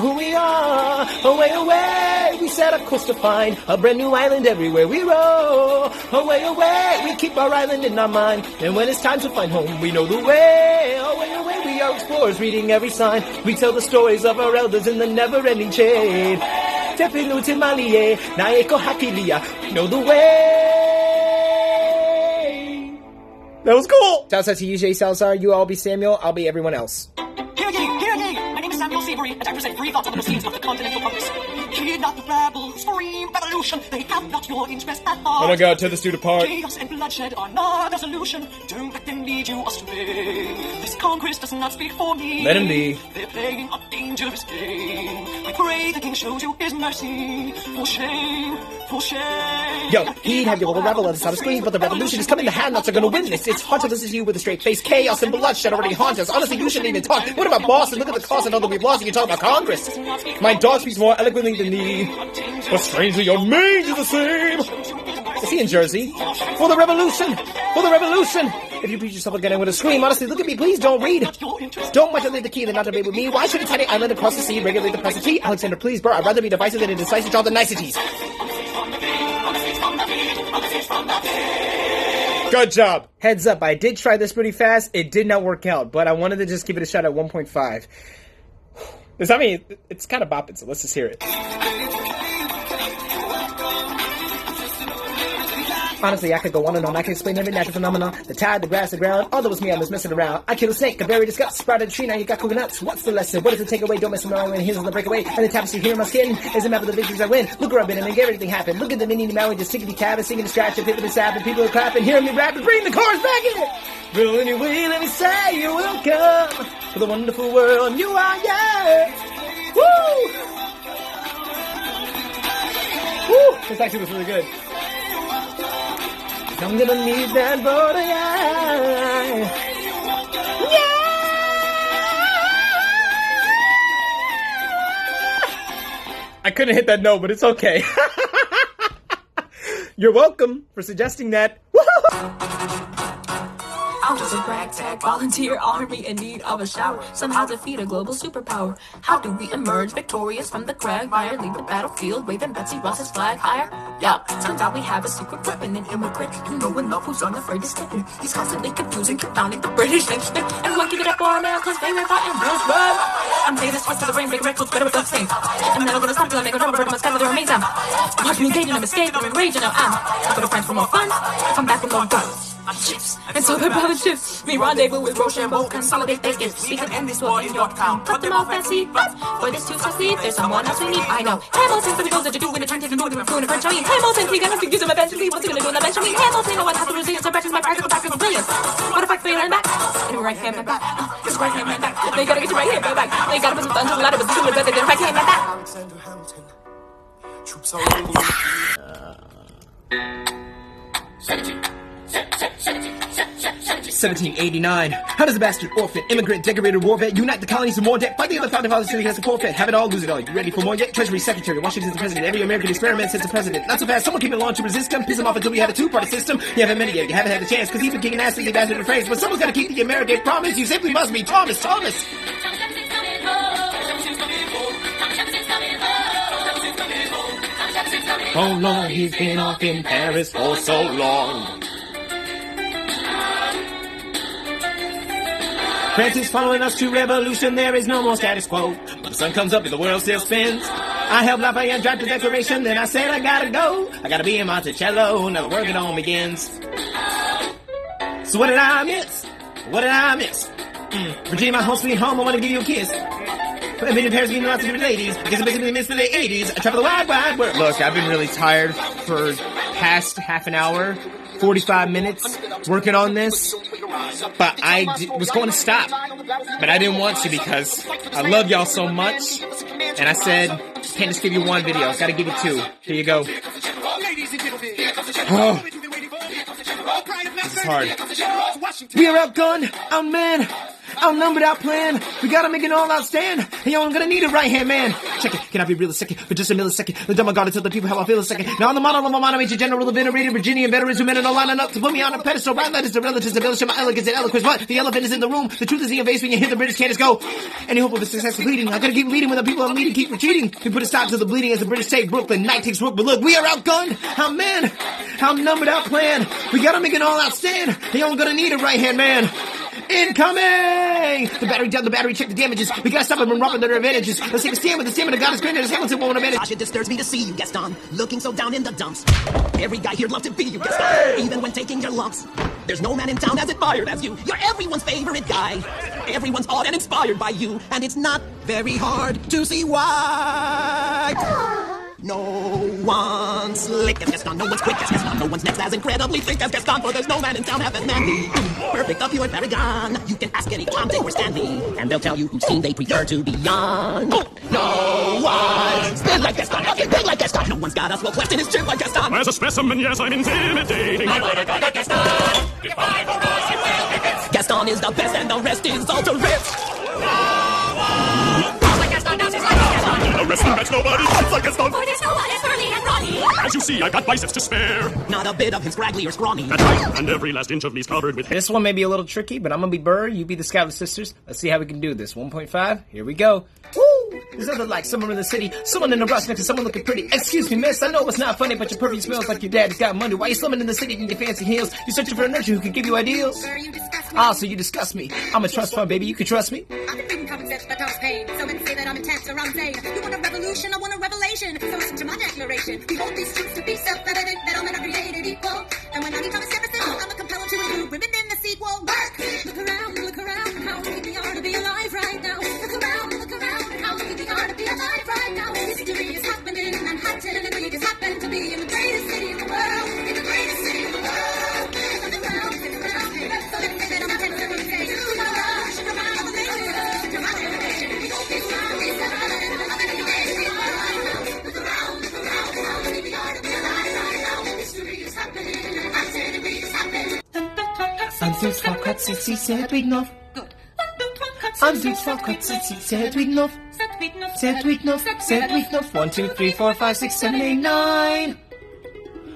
Away, we set a course to find a brand new island everywhere we roll. Away, we keep our island in our mind. And when it's time to find home, we know the way. Away, we are explorers reading every sign. We tell the stories of our elders in the never-ending chain. Tepinu timalie, naeko hakilia, know the way. That was cool. Shouts out to UJ Salazar. You all be Samuel. I'll be everyone else. Hear ye! My name is Samuel Savory, and I present free thoughts on the proceedings of the Continental Congress. Heed not the rebels, scream revolution. They have not your interest at heart. Oh my god, tear this dude apart. Chaos and bloodshed are not a solution. Don't let them lead you astray. This conquest does not speak for me. Let him be. They're playing a dangerous game. I pray the king shows you his mercy. For shame, for shame. Yo, he'd have your little rebel on the side of the screen, but the revolution is coming. The hand-nuts are gonna win this. It's hard to listen to you with a straight face. Chaos and bloodshed already haunt us. Honestly, you shouldn't even talk. What about Boston? Look at the cost and all that we've lost. You can talk about Congress. My dog speaks more eloquently than me. But strangely, your mange is the same. Is he in Jersey? For the revolution! For the revolution! If you beat yourself again, I'm gonna scream. Honestly, look at me, please don't read. Don't manipulate the key than not debate with me. Why should a tiny island across the sea regulate the price of tea? Alexander, please, bro. I'd rather be divisive than indecisive to all the niceties. Good job. Heads up, I did try this pretty fast. It did not work out, but I wanted to just give it a shot at 1.5. I mean, it's kind of bopping, so let's just hear it. Honestly, I could go on and on. I can explain every natural phenomenon. The tide, the grass, the ground. All that was me, I was messing around. I killed a snake, a berry disgust, sprouted a tree, now you got coconuts. What's the lesson? What is the takeaway? Don't mess around when here's on the breakaway. And the tapestry here in my skin is a map of the victories I win. Look where I've been and make everything happen. Look at the mini Maui just tickety cabin, singing the scratch and hitting the sap, and people are clapping, hearing me rap and bring the chorus back in it. Well, anyway, let me say you're welcome to the wonderful world you are, yeah. Woo! Woo! This actually was really good. I'm gonna need that border, yeah. I couldn't hit that note, but it's okay. You're welcome for suggesting that. I'm just a ragtag volunteer army in need of a shower. Somehow defeat a global superpower. How do we emerge victorious from the quagmire? Leave the battlefield waving Betsy Ross's flag higher. Yeah, turns out we have a secret weapon, an immigrant who no one knows who's unafraid to step in. He's constantly confusing, confounding the British nation. And one give it up for America's favorite fighting Bruce Wayne. I'm saying this twice to the brain, break reckless, better with the same. I'm never gonna stop till I make a rubber bird, must cover the remains. Watch me engage and I'm escaping, I'm enraged, and now I'm going to France for more fun. Come back with more guns. Ships. And so they're pilot ships. We rendezvous with Rochambeau, consolidate their gifts. We can end this war in Yorktown. Put them all fancy. But for this to succeed, there's someone else we need. I know. Hamilton, for the goals that you do in the turn, taking door to a fluent French. I mean, Hamilton, we gonna use him eventually. What's he gonna do in the bench? I mean, Hamilton, no one has the resilience to practice my practical practical brilliance. What if I fail and back? And right hand man back. It's right hand man back. They gotta get your right hand man back. They gotta put some thunder, a lot of us sooner better than right hand man back. Alexander Hamilton. Troops are ready. 1789. How does a bastard orphan, immigrant, decorated war vet unite the colonies in more debt? Fight the other founding fathers against the forfeit. Have it all, lose it all. You ready for more yet? Treasury Secretary, Washington's the president. Every American experiment since the president. Not so fast. Someone came along to resist him, piss him off until we had a two-party system. You haven't met it yet. You haven't had the chance because he's been kicking ass since the bastard of phrase. But someone's got to keep the American promise. You simply must be Thomas. Oh Lord, he's been off in Paris for so long. France is following us to revolution, there is no more status quo. But the sun comes up and the world still spins. I helped Lafayette draft the declaration, then I said I gotta go. I gotta be in Monticello, now the work it on begins. So what did I miss? What did I miss? Virginia, my home sweet home, I wanna give you a kiss. I've been in Paris meeting lots of different ladies, because I basically missed the late 80s. I travel the wide, wide world. Look, I've been really tired for past half an hour, 45 minutes, working on this. But I was going to stop. But I didn't want to because I love y'all so much. And I said, can't just give you one video, I've got to give you two. Here you go. Oh. This is hard. We are outgunned, outmanned, outnumbered, outplanned. We gotta make an all-out stand. And yo, I'm gonna need a right-hand man. Check it. Can I be real a second? For just a millisecond. The dumb I gotta tell the people how I feel a second. Now I'm the model of my model, major general of venerated Virginian veterans who men are lining up to put me on a pedestal. Right letters to relatives, the village of my elegance and eloquence. But the elephant is in the room. The truth is in your face when you hear the British candidates go. Any hope of a successful leading? I gotta keep leading when the people I'm leading keep retreating. We put a stop to the bleeding as the British take Brooklyn. Night takes Rook, but look, we are outgunned, outmanned, outnumbered, outplanned. We gotta make an all-out stand. And yo, I'm gonna need a right-hand man. Incoming! The battery down, the battery, check the damages. We gotta stop them from robbing their advantages. Let's take a stand with the stamina God is granted. As Hamilton won't manage. It disturbs me to see you, Gaston, looking so down in the dumps. Every guy here'd love to be you, Gaston, even when taking your lumps. There's no man in town as admired as you. You're everyone's favorite guy. Everyone's awed and inspired by you. And it's not very hard to see why. No one's slick as Gaston, no one's quick as Gaston, no one's next as incredibly thick as Gaston, for there's no man in town half as manly. Perfect of pure paragon. You can ask any Tom, Dick, or Stanley, and they'll tell you whose team they prefer to be on. No one's big like Gaston, nothing big like Gaston. No one's got a swell cleft in his chin like Gaston. As a specimen, yes, I'm intimidating. I want a guy like Gaston. If I were Ross, you will be this. Gaston is the best and the rest is all to rest. A wrestling match, nobody fights like Gaston. For there's no one as burly and brawny. As you see, I've got biceps to spare. Not a bit of him scraggly or scrawny. That's right, and every last inch of me's covered with hair. This one may be a little tricky, but I'm gonna be Burr, you be the Scoutless Sisters. Let's see how we can do this. 1.5, here we go. Woo! There's nothing like someone in the city, someone in a rush next to someone looking pretty. Excuse me, miss, I know it's not funny, but your perfume smells like your daddy's got money. Why you slumming in the city in your fancy heels? You're searching for a nurture who can give you ideals. Sir, you disgust me. Ah, so you disgust me. I'm a trust fund, baby, you can trust me. I've been reading common sense, but I was pain. So many say that I'm intense or insane. You want a revolution, I want a revelation. So listen to my declaration. Behold these truths to be self-evident, that all men are created equal. And when I need Thomas Jefferson, I'm a compelled to include women in the sequel. Work! Look around, how lucky we are to be alive right now. Look around, how lucky we are to be alive right now. History is happening in Manhattan, and we just happen to be in the greatest city in the world. In the greatest city in the world. Look around, so let's say that I'm intense and insane. Look around, sugar my revelation. To my revelation. Behold these truths to be self-evident, that all men are created equal right now. Look around, how lucky we are to be alive right now. History is happening in Manhattan, and we just happen to I'm Zeus Farkat Sitsi said we'd enough. I'm Zeus Farkat Sitsi said we'd enough. Said we'd enough. 1, 2, 3, 4, 5, 6, 7, 8, 9.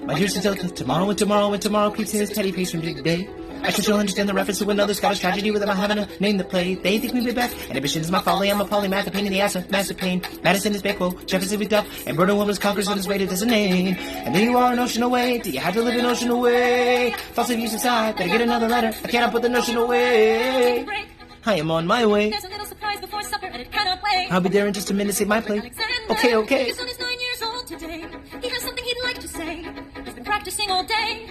My dear Angelica, tomorrow and tomorrow creeps his teddy face from day to day. I sure you'll understand the reference to another Scottish tragedy without having a name to play. They think we be back. Inhibition is my folly. I'm a polymath, a pain in the ass, a massive pain. Madison is Bakewell, Jefferson with Duff, and Bruno Williams conquers on his way to designate. And there you are, an ocean away. Do you have to live an ocean away? Thoughts of use aside, better get another letter. I cannot put the notion away. I am on my way. There's a little surprise before supper and it cannot wait. I'll be there in just a minute, save my plate. Alexander, Okay. His son is 9 years old today. He has something he'd like to say. He's been practicing all day.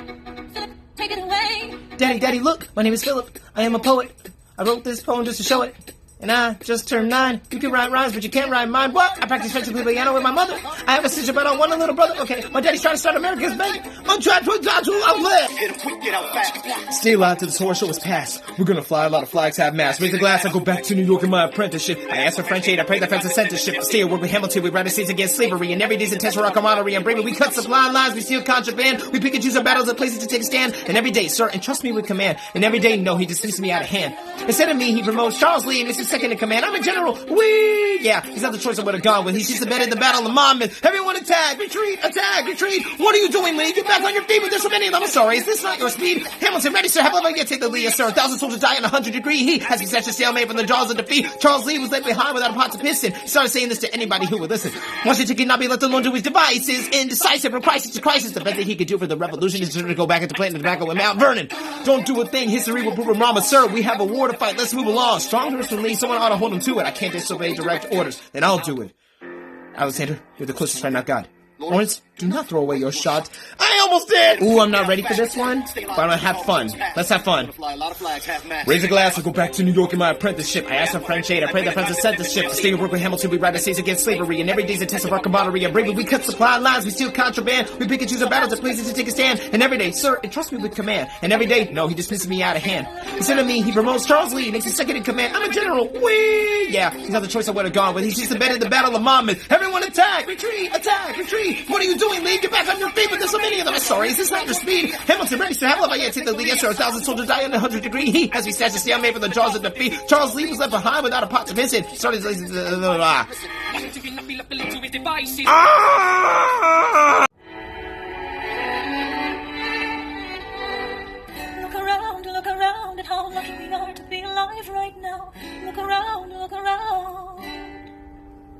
Philip, take it away. Daddy, look, my name is Philip. I am a poet. I wrote this poem just to show it. And I just turned 9. You can write rhymes, but you can't write mine. What? I practice French and play piano with my mother. I have a sister, but I don't want a little brother. Okay, my daddy's trying to start America's bank. I'm trying to outlive. Hit him quick, get out fast. Stay alive till this horror show is past. We're gonna fly, a lot of flags have mass. Raise the glass, I go back to New York in my apprenticeship. I ask for French aid, I pray that French censorship. Stay a word with Hamilton, we write essays against slavery. And every day's intense for our camaraderie and bravery. We cut sublime lines, we steal contraband. We pick and choose our battles and places to take a stand. And every day, sir, entrust me with command. And every day, no, he dismisses me out of hand. Instead of me, he promotes Charles Lee and makes him second in command. I'm a general. Whee! Yeah, he's not the choice I would have gone with. He sees the bed in the battle of Monmouth. Everyone attack! Retreat! What are you doing, Lee? Get back on your feet with this so many of them. I'm sorry, is this not your speed? Hamilton, ready, sir. How about I get take the lead, sir? 1,000 soldiers die in 100-degree heat. Has been such a stalemate from the jaws of defeat. Charles Lee was left behind without a pot to piss in. He started saying this to anybody who would listen. Once your ticket not be left alone to his devices. Indecisive from crisis to crisis. The best thing he could do for the revolution is to go back into planting tobacco in Mount Vernon. Don't do a thing. History will prove him wrong. But sir, we have a war to fight. Let's move along. Stronger from Lee. Someone ought to hold him to it. I can't disobey direct orders. Then I'll do it. Alexander, you're the closest friend I've got. Lawrence, do not throw away your shot. I almost did! Ooh, I'm not ready for this one. But I'm gonna have fun. Let's have fun. Raise a glass, I'll go back to New York in my apprenticeship. I ask for French aid, I pray that Francis censorship. The state of work with Hamilton, we write essays against slavery. And every day's a test of our camaraderie and bravery. We cut supply lines, we steal contraband. We pick and choose our battles and places to take a stand. And every day, sir, entrust me with command. And every day, no, he dismisses me out of hand. Instead of me, he promotes Charles Lee, makes him second in command. I'm a general. Whee! Yeah, he's not the choice I would have gone with. He sees the bed in the battle of Monmouth. Everyone attack! Retreat! What are you doing, Lee? Get back on your feet, but there's so many of them. I'm sorry, is this not your speed? Hamilton, ready, sir. How about I get take the lead? Yes, sir. 1,000 soldiers die in 100-degree heat. As we snatch a stalemate from the jaws of defeat. Charles Lee was left behind without a pot to piss in. Started Look around, and how lucky we are to be alive right now. Look around.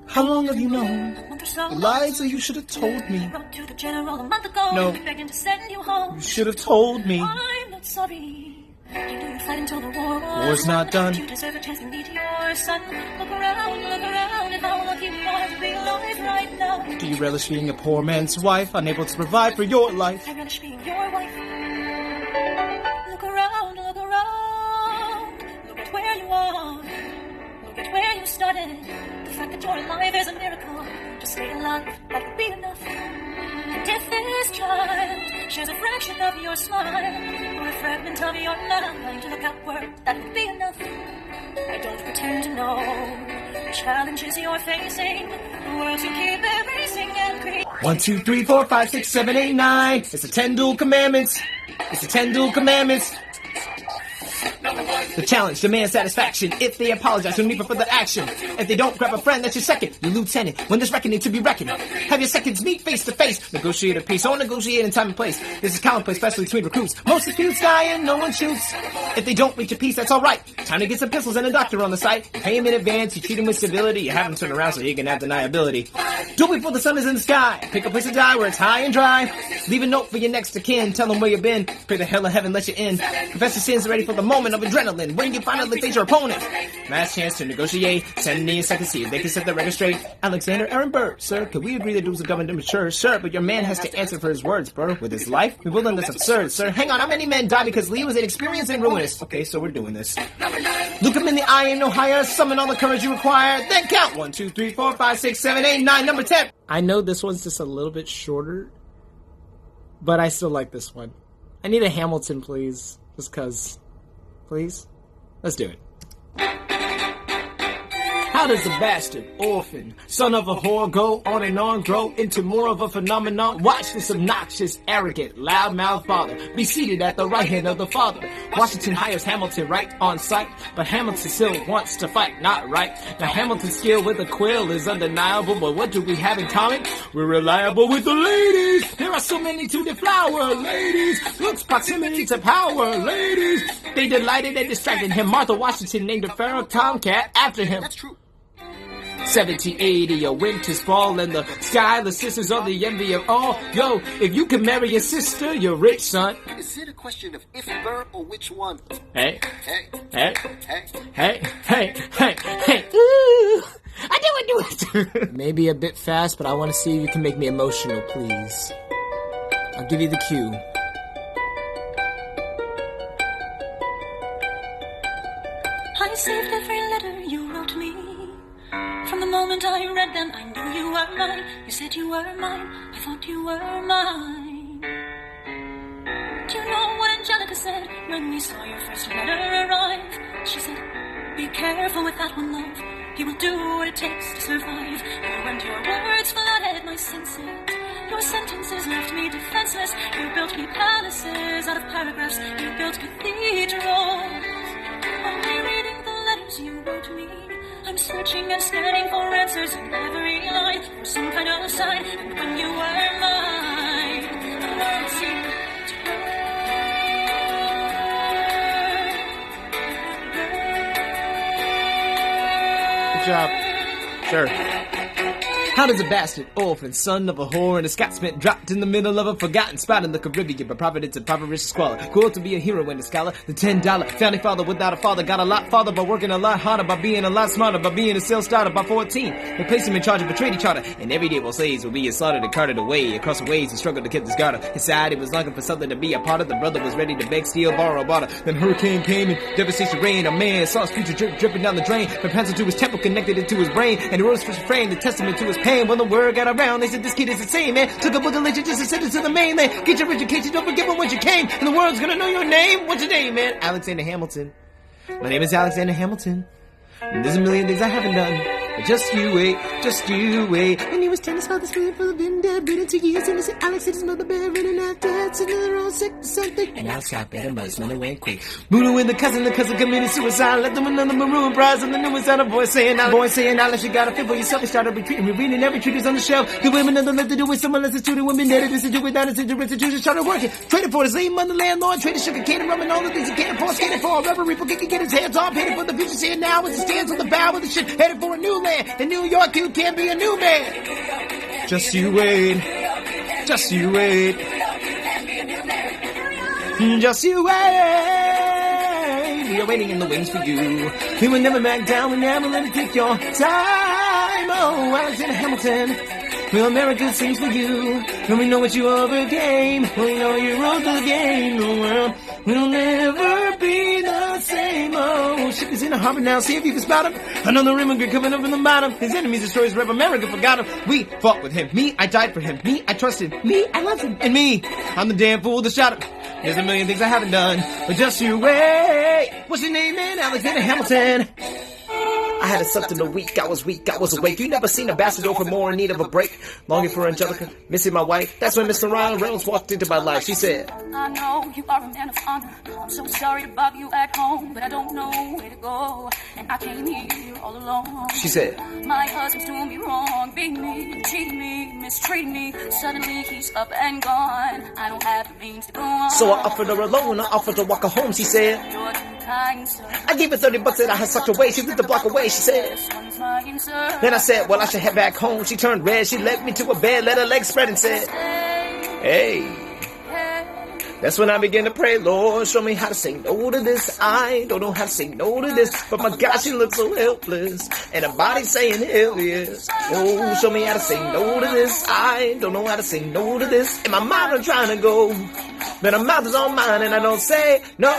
How long have you known? A month or so. Lies that you should have told me. Wrote to the general a month ago. No. Begging to send you home. You should have told me. I'm not sorry. You knew you'd fight until the war War's not done. You deserve a chance to meet your son. Look around, and how lucky we are to be alive right now. Do you relish being a poor man's wife, unable to provide for your life? I relish being your wife. Look around. started. The fact that you're alive is a miracle. Just stay alive, that would be enough. And if this child shares a fraction of your smile, or a fragment of your mind, look outward, that would be enough. I don't pretend to know the challenges you're facing, the world you keep erasing and creating. 1, 2, 3, 4, 5, 6, 7, 8, 9. It's the 10 dual commandments. It's the 10 dual commandments. The challenge demands satisfaction. If they apologize, you'll need for further action. If they don't grab a friend, that's your second, your lieutenant. When there's reckoning to be reckoned, have your seconds meet face to face. Negotiate a peace, or negotiate in time and place. This is commonplace, especially between recruits. Most disputes die and no one shoots. If they don't reach a peace, that's alright. Time to get some pistols and a doctor on the site. You pay him in advance, you treat him with civility. You have him turn around so he can have deniability. Do it before the sun is in the sky. Pick a place to die where it's high and dry. Leave a note for your next of kin. Tell them where you've been. Pray the hell of heaven let you in. Confess your sins, ready for the moment of adrenaline. When you finally face your opponent. Last chance to negotiate. 10 million seconds, see if they can set the record straight. Alexander Aaron Burr, sir, can we agree that dudes are government immature? Sure, but your man has to answer for his words, bro. With his life? We will learn that's absurd, sir. Hang on, how many men died because Lee was inexperienced and ruinous? Okay, so we're doing this. Look him in the eye and no higher. Summon all the courage you require. Then count. 1, 2, 3, 4, 5, 6, 7, 8, 9. Number 10. I know this one's just a little bit shorter, but I still like this one. I need a Hamilton, please. Just cause. Please? Let's do it. How does a bastard, orphan, son of a whore go on and on, grow into more of a phenomenon? Watch this obnoxious, arrogant, loudmouth father be seated at the right hand of the father. Washington hires Hamilton right on sight, but Hamilton still wants to fight, not right. Now Hamilton's skill with a quill is undeniable, but what do we have in common? We're reliable with the ladies. There are so many to deflower, ladies. Looks proximity to power, ladies. They delighted and distracted him. Martha Washington named a pharaoh tomcat after him. That's true. 1780, a winter's fall and the sky, the sisters are the envy of all. Yo, if you can marry your sister, you're rich, son. Is it a question of if Burr or which one? Hey, Hey, hey, hey. hey, hey, hey, hey. Ooh, I do it. Maybe a bit fast, but I want to see if you can make me emotional, please. I'll give you the cue. I saved every letter you wrote me. From the moment I read them, I knew you were mine. You said you were mine. I thought you were mine. Do you know what Angelica said when we saw your first letter arrive? She said, be careful with that one, love. He will do what it takes to survive. And your words flooded my senses. Your sentences left me defenseless. You built me palaces out of paragraphs. You built cathedrals. Only reading the letters you wrote me. I'm searching and scanning for answers in every line, for some kind of sign. And when you were mine, the world seemed to Good job. Sure. How does a bastard, orphan, son of a whore and a Scotsman dropped in the middle of a forgotten spot in the Caribbean, but providence and impoverished squalor, grew up to be a hero and a scholar? The $10 founding father without a father got a lot farther by working a lot harder, by being a lot smarter, by being a self-starter. By 14, they placed him in charge of a trading charter, and every day while slaves were being slaughtered and carted away across the ways he struggled to keep his garter. Inside, he was longing for something to be a part of. The brother was ready to beg, steal, borrow, barter. Then hurricane came and devastation reigned. A man saw his future dripping down the drain, from pencil to his temple connected it to his brain, and he wrote his frame, the testament to his pain. When the word got around, they said this kid is insane, man. Took a book of legend just to send it to the mainland. Get your education, don't forget from where you came, and the world's gonna know your name. What's your name, man? Alexander Hamilton. My name is Alexander Hamilton. And there's a million things I haven't done. But just you wait, just you wait. When he was 10, his father's feeling full of been dead, been 2 years, and he said Alex hit his mother bedridden after dead, sitting in the road sick or something. And Alex got better, but his money went quick. Voodoo and the cousin committed suicide. Left them another maroon prize, and the new was out of voice saying, Alex, you gotta feel for yourself. He started retreating, reading every treatise on the shelf. The women nothing left to do with someone less than 2 women dead. This to do without his institution, started working. Traded for his lame mother landlord, traded sugar cane and rum and all the things he can't afford. Skated for a rubber reaper, can get his hands on. Paid for the future, seeing now as he stands on the bow of the ship, headed for a new land. In New York, you can be a new man. Just you wait. Just you wait. Just you wait. We are waiting in the wings for you. We will never back down. We never let it take your time. Oh, Alexander Hamilton. Well, America sings for you. And we know what you overcame. We know you ruled the game. The world will never be the same. low. Ship is in the harbor now, see if you can spot him. Another immigrant coming up from the bottom. His enemies destroy his rep, America forgot him. We fought with him. Me, I died for him. Me, I trusted. Me, I loved him. And me, I'm the damn fool that shot him. There's a million things I haven't done, but just you wait. What's your name, man? Alexander Hamilton. I had something a week, I was weak, I was awake. You never seen a bastard over more in need of a break. Longing for Angelica, missing my wife. That's when Mr. Ryan Reynolds walked into my life. She said, I know you are a man of honor. I'm so sorry to bother you at home, but I don't know where to go. And I came here all alone. She said, my husband's doing me wrong, beating me, cheating me, mistreating me. Suddenly he's up and gone. I don't have the means to go on. So I offered her a loan, I offered to walk her home. She said, you're too kind, sir. I gave her $30 that I had sucked away. She lived a block away. She said, This one's mine, sir. then I said, well, I should head back home. She turned red, she led me to a bed, let her legs spread and said, hey. That's when I began to pray, Lord, show me how to say no to this. I don't know how to say no to this, but my God, she looks so helpless, and her body's saying hell yes. Oh, show me how to say no to this. I don't know how to say no to this, and my mind I'm trying to go, but her mouth is on mine, and I don't say no,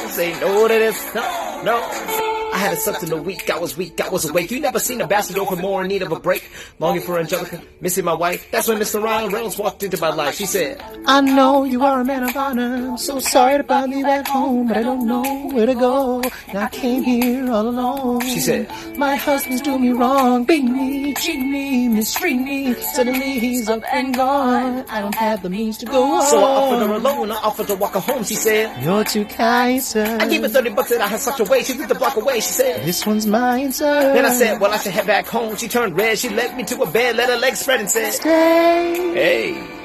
say no to this, no. I had something a week, I was weak, I was awake. You never seen a bastard over more in need of a break. Longing for Angelica, missing my wife. That's when Mr. Ryan Reynolds walked into my life. She said, I know you are a man of honor. I'm so sorry to bother you at home, but I don't know where to go. And I came here all alone. She said, my husband's doing me wrong, beating me, cheating me, mistreating me. Suddenly he's up and gone. I don't have the means to go on. So I offered her a loan, I offered to walk her home. She said, you're too kind, sir. I gave her $30 that I had sucked away. She lived a block away. She said, this one's mine, sir. Then I said, well, I should head back home. She turned red, she led me to a bed, let her legs spread and said, stay. Hey.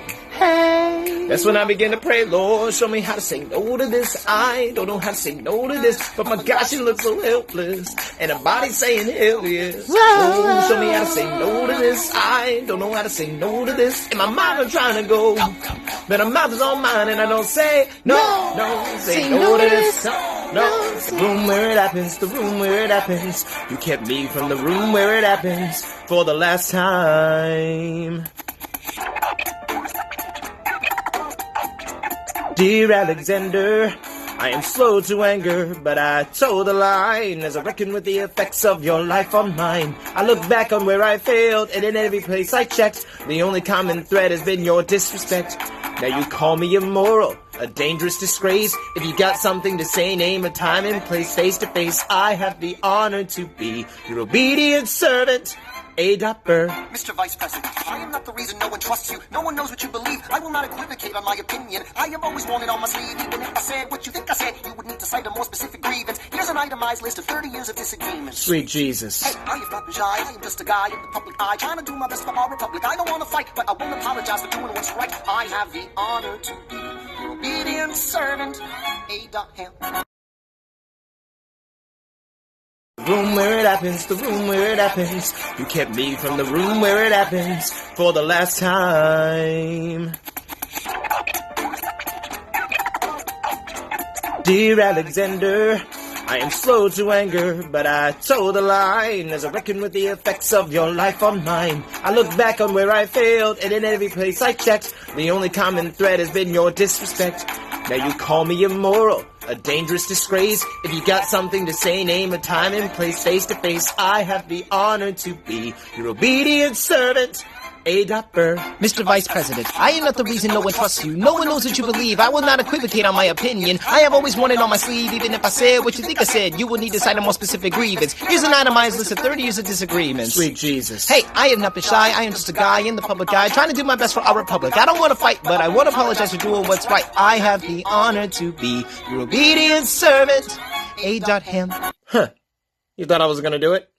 That's when I began to pray, Lord, show me how to say no to this. I don't know how to say no to this, but my God, she looks so helpless, and her body's saying hell yes. Oh, show me how to say no to this. I don't know how to say no to this, and my mind I'm trying to go, but her mouth is on mine, and I don't say no, say no to this, no. It's the room where it happens, the room where it happens. You kept me from the room where it happens for the last time. Dear Alexander, I am slow to anger, but I toe the line as I reckon with the effects of your life on mine. I look back on where I failed, and in every place I checked, the only common thread has been your disrespect. Now you call me immoral, a dangerous disgrace. If you got something to say, name a time and place, face to face. I have the honor to be your obedient servant. A. Burr. Mr. Vice President, I am not the reason no one trusts you. No one knows what you believe. I will not equivocate on my opinion. I have always worn it on my sleeve. Even if I said what you think I said, you would need to cite a more specific grievance. Here's an itemized list of 30 years of disagreements. Sweet Jesus. Hey, I have not been shy. I am just a guy in the public eye, trying to do my best for our republic. I don't want to fight, but I won't apologize for doing what's right. I have the honor to be your obedient servant. A. Ham. The room where it happens, the room where it happens. You kept me from the room where it happens for the last time. Dear Alexander, I am slow to anger, but I toe the line as I reckon with the effects of your life on mine. I look back on where I failed, and in every place I checked, the only common thread has been your disrespect. Now you call me immoral, a dangerous disgrace. If you got something to say, name a time and place, face to face. I have the honor to be your obedient servant. A. Burr. Mr. Vice President, I am not the reason no one trusts you. No one knows what you believe. I will not equivocate on my opinion. I have always worn it on my sleeve. Even if I said what you think I said, you will need to cite a more specific grievance. Here's an itemized list of 30 years of disagreements. Sweet Jesus. Hey, I have not been shy. I am just a guy in the public eye trying to do my best for our republic. I don't want to fight, but I want to apologize for doing what's right. I have the honor to be your obedient servant. A. Ham. Huh. You thought I was gonna do it?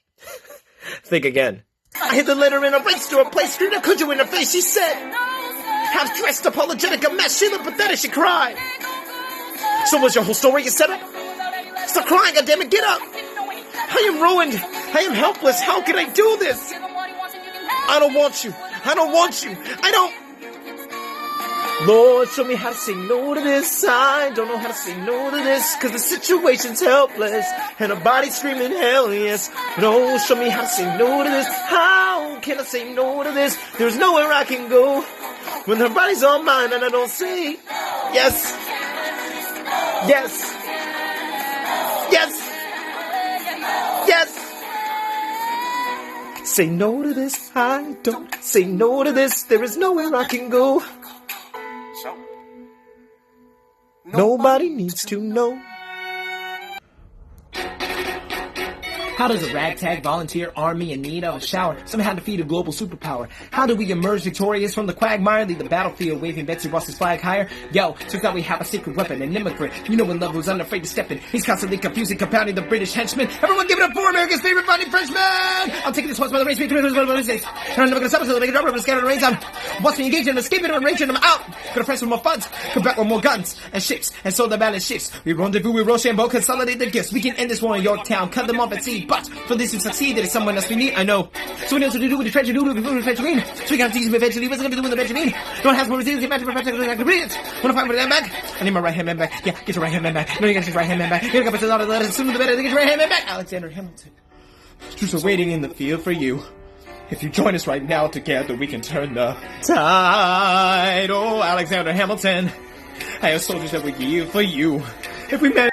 Think again. I hid the letter in a race to a place, screamed I could you in the face, she said. Half-dressed, apologetic, a mess, she looked pathetic, she cried. So was your whole story you set up? Stop crying, goddammit, get up! I am ruined, I am helpless, how can I do this? I don't want you, I don't want you, I don't... Lord, show me how to say no to this. I don't know how to say no to this, cause the situation's helpless, and her body's screaming hell yes. No, show me how to say no to this. How can I say no to this? There's nowhere I can go when her body's on mine and I don't say yes. Yes. Yes. say no to this. I don't say no to this. There is nowhere I can go. So, Nobody needs to know. How does a ragtag volunteer army in need of a shower somehow defeat a global superpower? How do we emerge victorious from the quagmire, leave the battlefield waving Betsy Ross's flag higher? Yo, turns out we have a secret weapon, an immigrant. You know when love was unafraid to step in. He's constantly confusing, compounding the British henchman. Everyone give it up for America's favorite funny Frenchman! I'm taking this once by the race, and I'm never gonna stop until they make it rubber, but scatter the rains. I'm watch me engage in escaping and raging. I'm out. Gonna press with more funds, come back with more guns and ships, and so the balance shifts. We rendezvous with Rochambeau, consolidate the gifts. We can end this war in Yorktown, cut them off at sea. But for this to succeed, there is someone else we need. I know. So we know what to do with the treasure, do with the treasure green. So we gotta teach him eventually. What's gonna do with the Benjamin? Don't have more resilience, get back to perfection, like the brilliance. Wanna find my damn back? I need my right hand man back. Yeah, get your right hand man back. No, you got your right hand man back. You gotta put a lot of letters, sooner the better. Get your right hand man back. Alexander Hamilton. Troops are waiting in the field for you. If you join us right now, together we can turn the tide. Oh, Alexander Hamilton. I have soldiers that would yield for you. If we met.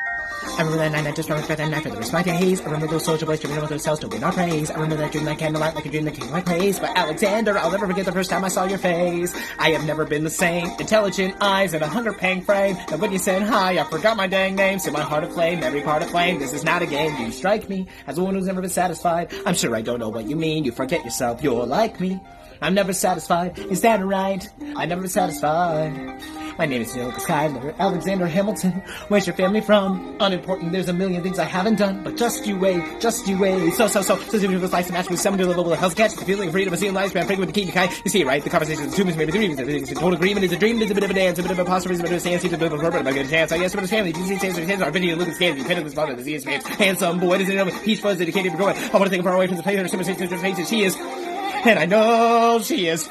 I remember that night I just promised that night for the rest of my days. I remember those soldier boys dreaming of themselves to win our praise. I remember that dream like candlelight, like a dream that came my praise. But Alexander, I'll never forget the first time I saw your face. I have never been the same. Intelligent eyes and a hunger pang frame. And when you said hi, I forgot my dang name. Set my heart aflame, every part aflame. This is not a game. You strike me as one who's never been satisfied. I'm sure I don't know what you mean. You forget yourself. You're like me. I'm never satisfied. Is that right? I'm never satisfied. My name is Schuyler, Alexander Hamilton. Where's your family from? Unimportant, there's a million things I haven't done, but just you wait. So, you have a slice and match with someone to the level of hell's catch, the feeling of freedom of seeing life, man, pregnant with the key to kai. You see, right? The conversation is 2 minutes, maybe 3 minutes. It's a total agreement, it's a dream, it's a bit of a dance, a bit of a posture, it's a bit of a stance, it's a bit of a purpose, I'm gonna chance. I guess what his family, you see, hands our video, look at scans, depending on his father, he is handsome boy, doesn't know, he's fuzzy, he can't even go. I wanna take him far away from the place, her faces, she is, and I know she is,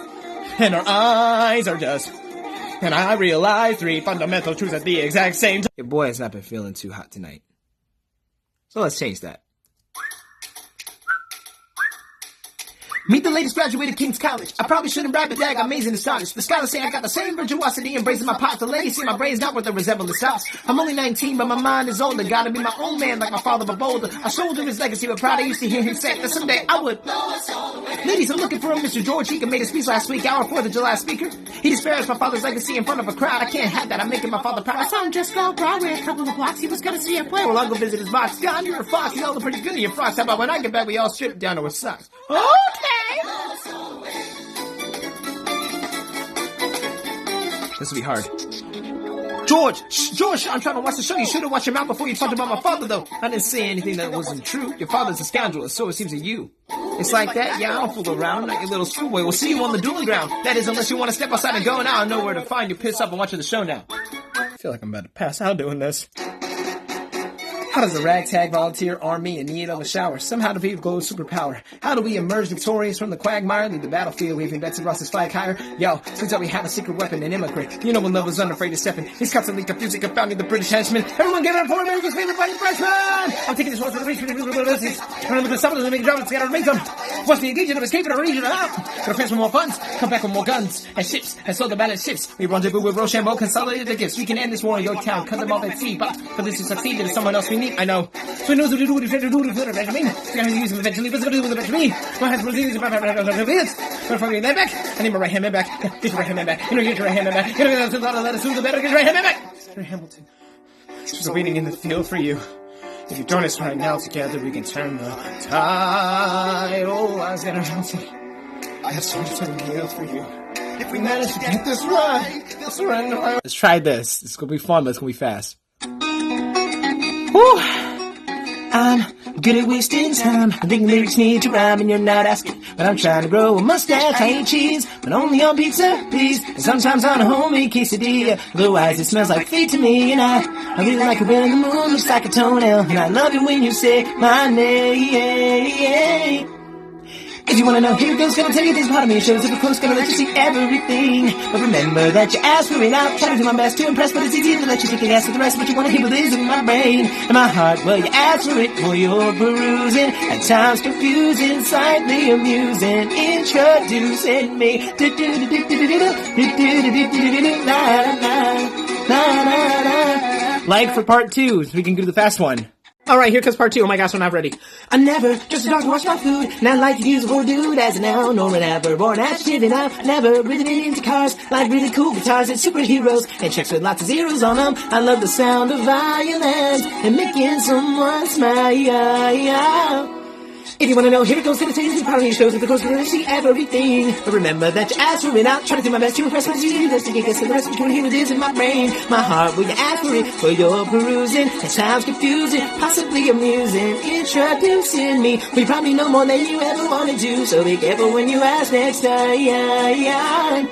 and her eyes are just. And I realize 3 fundamental truths at the exact same time. Your boy has not been feeling too hot tonight. So let's change that. Meet the latest graduate of King's College. I probably shouldn't brag, but dag, I'm amazing and astonished. The scholars say I got the same virtuosity embracing my pots. The ladies say my brain's not worth the resemblance stops. I'm only 19, but my mind is older. Gotta be my own man like my father, but bolder. I shoulder his legacy with pride. I used to hear him say that someday I would. Ladies, I'm looking for a Mr. George. He made a speech last week, our 4th of July speaker. He disparaged my father's legacy in front of a crowd. I can't have that. I'm making my father proud. I saw him just go Broadway a couple of blocks. He was gonna see a play. Well, I'll go visit his box. God, you're a fox. You all look pretty good in your frocks. How about when I get back, we all strip down to our socks? Okay! This will be hard. George, I'm trying to watch the show. You should have watched your mouth before you talked about my father, though. I didn't say anything that wasn't true. Your father's a scoundrel, and so it seems to you. It's like that? Yeah, I don't fool around. Like a little schoolboy. We'll see you on the dueling ground. That is, unless you want to step outside and go now. I know where to find you. Pissed off and watching the show now. I feel like I'm about to pass out doing this. How does a ragtag volunteer army in need of a shower somehow defeat a global superpower? How do we emerge victorious from the quagmire, leave the battlefield waving Betsy Ross's flag higher? Yo, turns out we have a secret weapon, an immigrant. You know when love was unafraid to step in. He's constantly confusing, confounding the British henchman. Everyone give it up for America's favorite fighting Frenchman! I'm taking this one for the race, remember the summons and make drama, scatter and make them. Watch me engage in escaping or region out. Gonna press for more funds, come back with more guns and ships, and so the balance shifts. We rendezvous with Rochambeau, consolidate the gifts. We can end this war in Yorktown, cut them off at sea, but for this to succeed, there's someone else we need. I know. So he knows what to do with the treasure, do with the Benjamin. He's gonna use him eventually. What's gonna do with the Benjamin? My hands resilience, but from your that back. I need my right hand man back. Get your right hand man back. You know, get your right hand man back. You know, get a lot of letters, sooner the better. Get your right hand man back. Sir Hamilton. She's waiting in the field for you. If you join us right now, together we can turn the tide. Oh, Alexander Hamilton. I have so much to heal for you. If we manage to get this right, they'll surrender. Let's try this. It's gonna be fun, but it's gonna be fast. Whew. I'm good at wasting time. I think lyrics need to rhyme and you're not asking. But I'm trying to grow a mustache. I eat cheese, but only on pizza, please. And sometimes on a homemade quesadilla. Otherwise it smells like feet to me. And I really like it when the moon looks like a toenail. And I love it when you say my name. If you wanna know, here it goes, gonna tell you this part of me. Shows up close, gonna let you see everything. But remember that you asked for it out. Try to do my best to impress, but it's easy to let you take a guess at the rest. What you wanna hear what is in my brain and my heart. Well, you asked for it, for your perusing. At times confusing, slightly amusing. Introducing me. Like for part 2, so we can do the fast one. Alright, here comes part 2. Oh my gosh, I'm not ready. I never just a dog to wash my food. Not like to use a word dude as a noun or an adverb or an adjective. And I've never really been into cars. Like really cool guitars and superheroes. And checks with lots of zeros on them. I love the sound of violins and making someone smile. If you want to know, here it goes to the tales and party shows with the course to see everything. But remember that your ass for it out. Try to do my best to impress, but it's easy to investigate. Guess the rest of you hear it is in my brain. My heart, will you ask for it? For your perusing. It sounds confusing, possibly amusing. Introducing me. We probably know more than you ever wanted to. So be careful when you ask next time.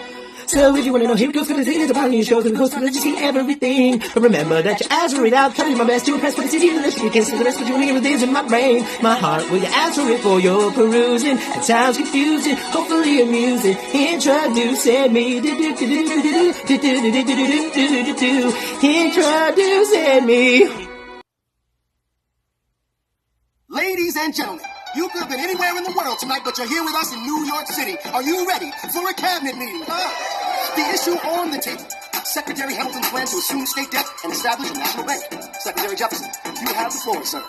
So if you want to know, here it goes to the tales and party shows with the course to see everything. But remember that your ass for it out. Try to do my best to impress, but it's easy to investigate. Guess the rest of you hear it is in my brain. My heart, will you ask for it? For your perusing. It sounds confusing, hopefully amusing. Introducing me. Introducing me. Ladies and gentlemen, you could have been anywhere in the world tonight, but you're here with us in New York City. Are you ready for a cabinet meeting? The issue on the table. Secretary Hamilton's plan to assume state debt and establish a national bank. Secretary Jefferson, you have the floor, sir.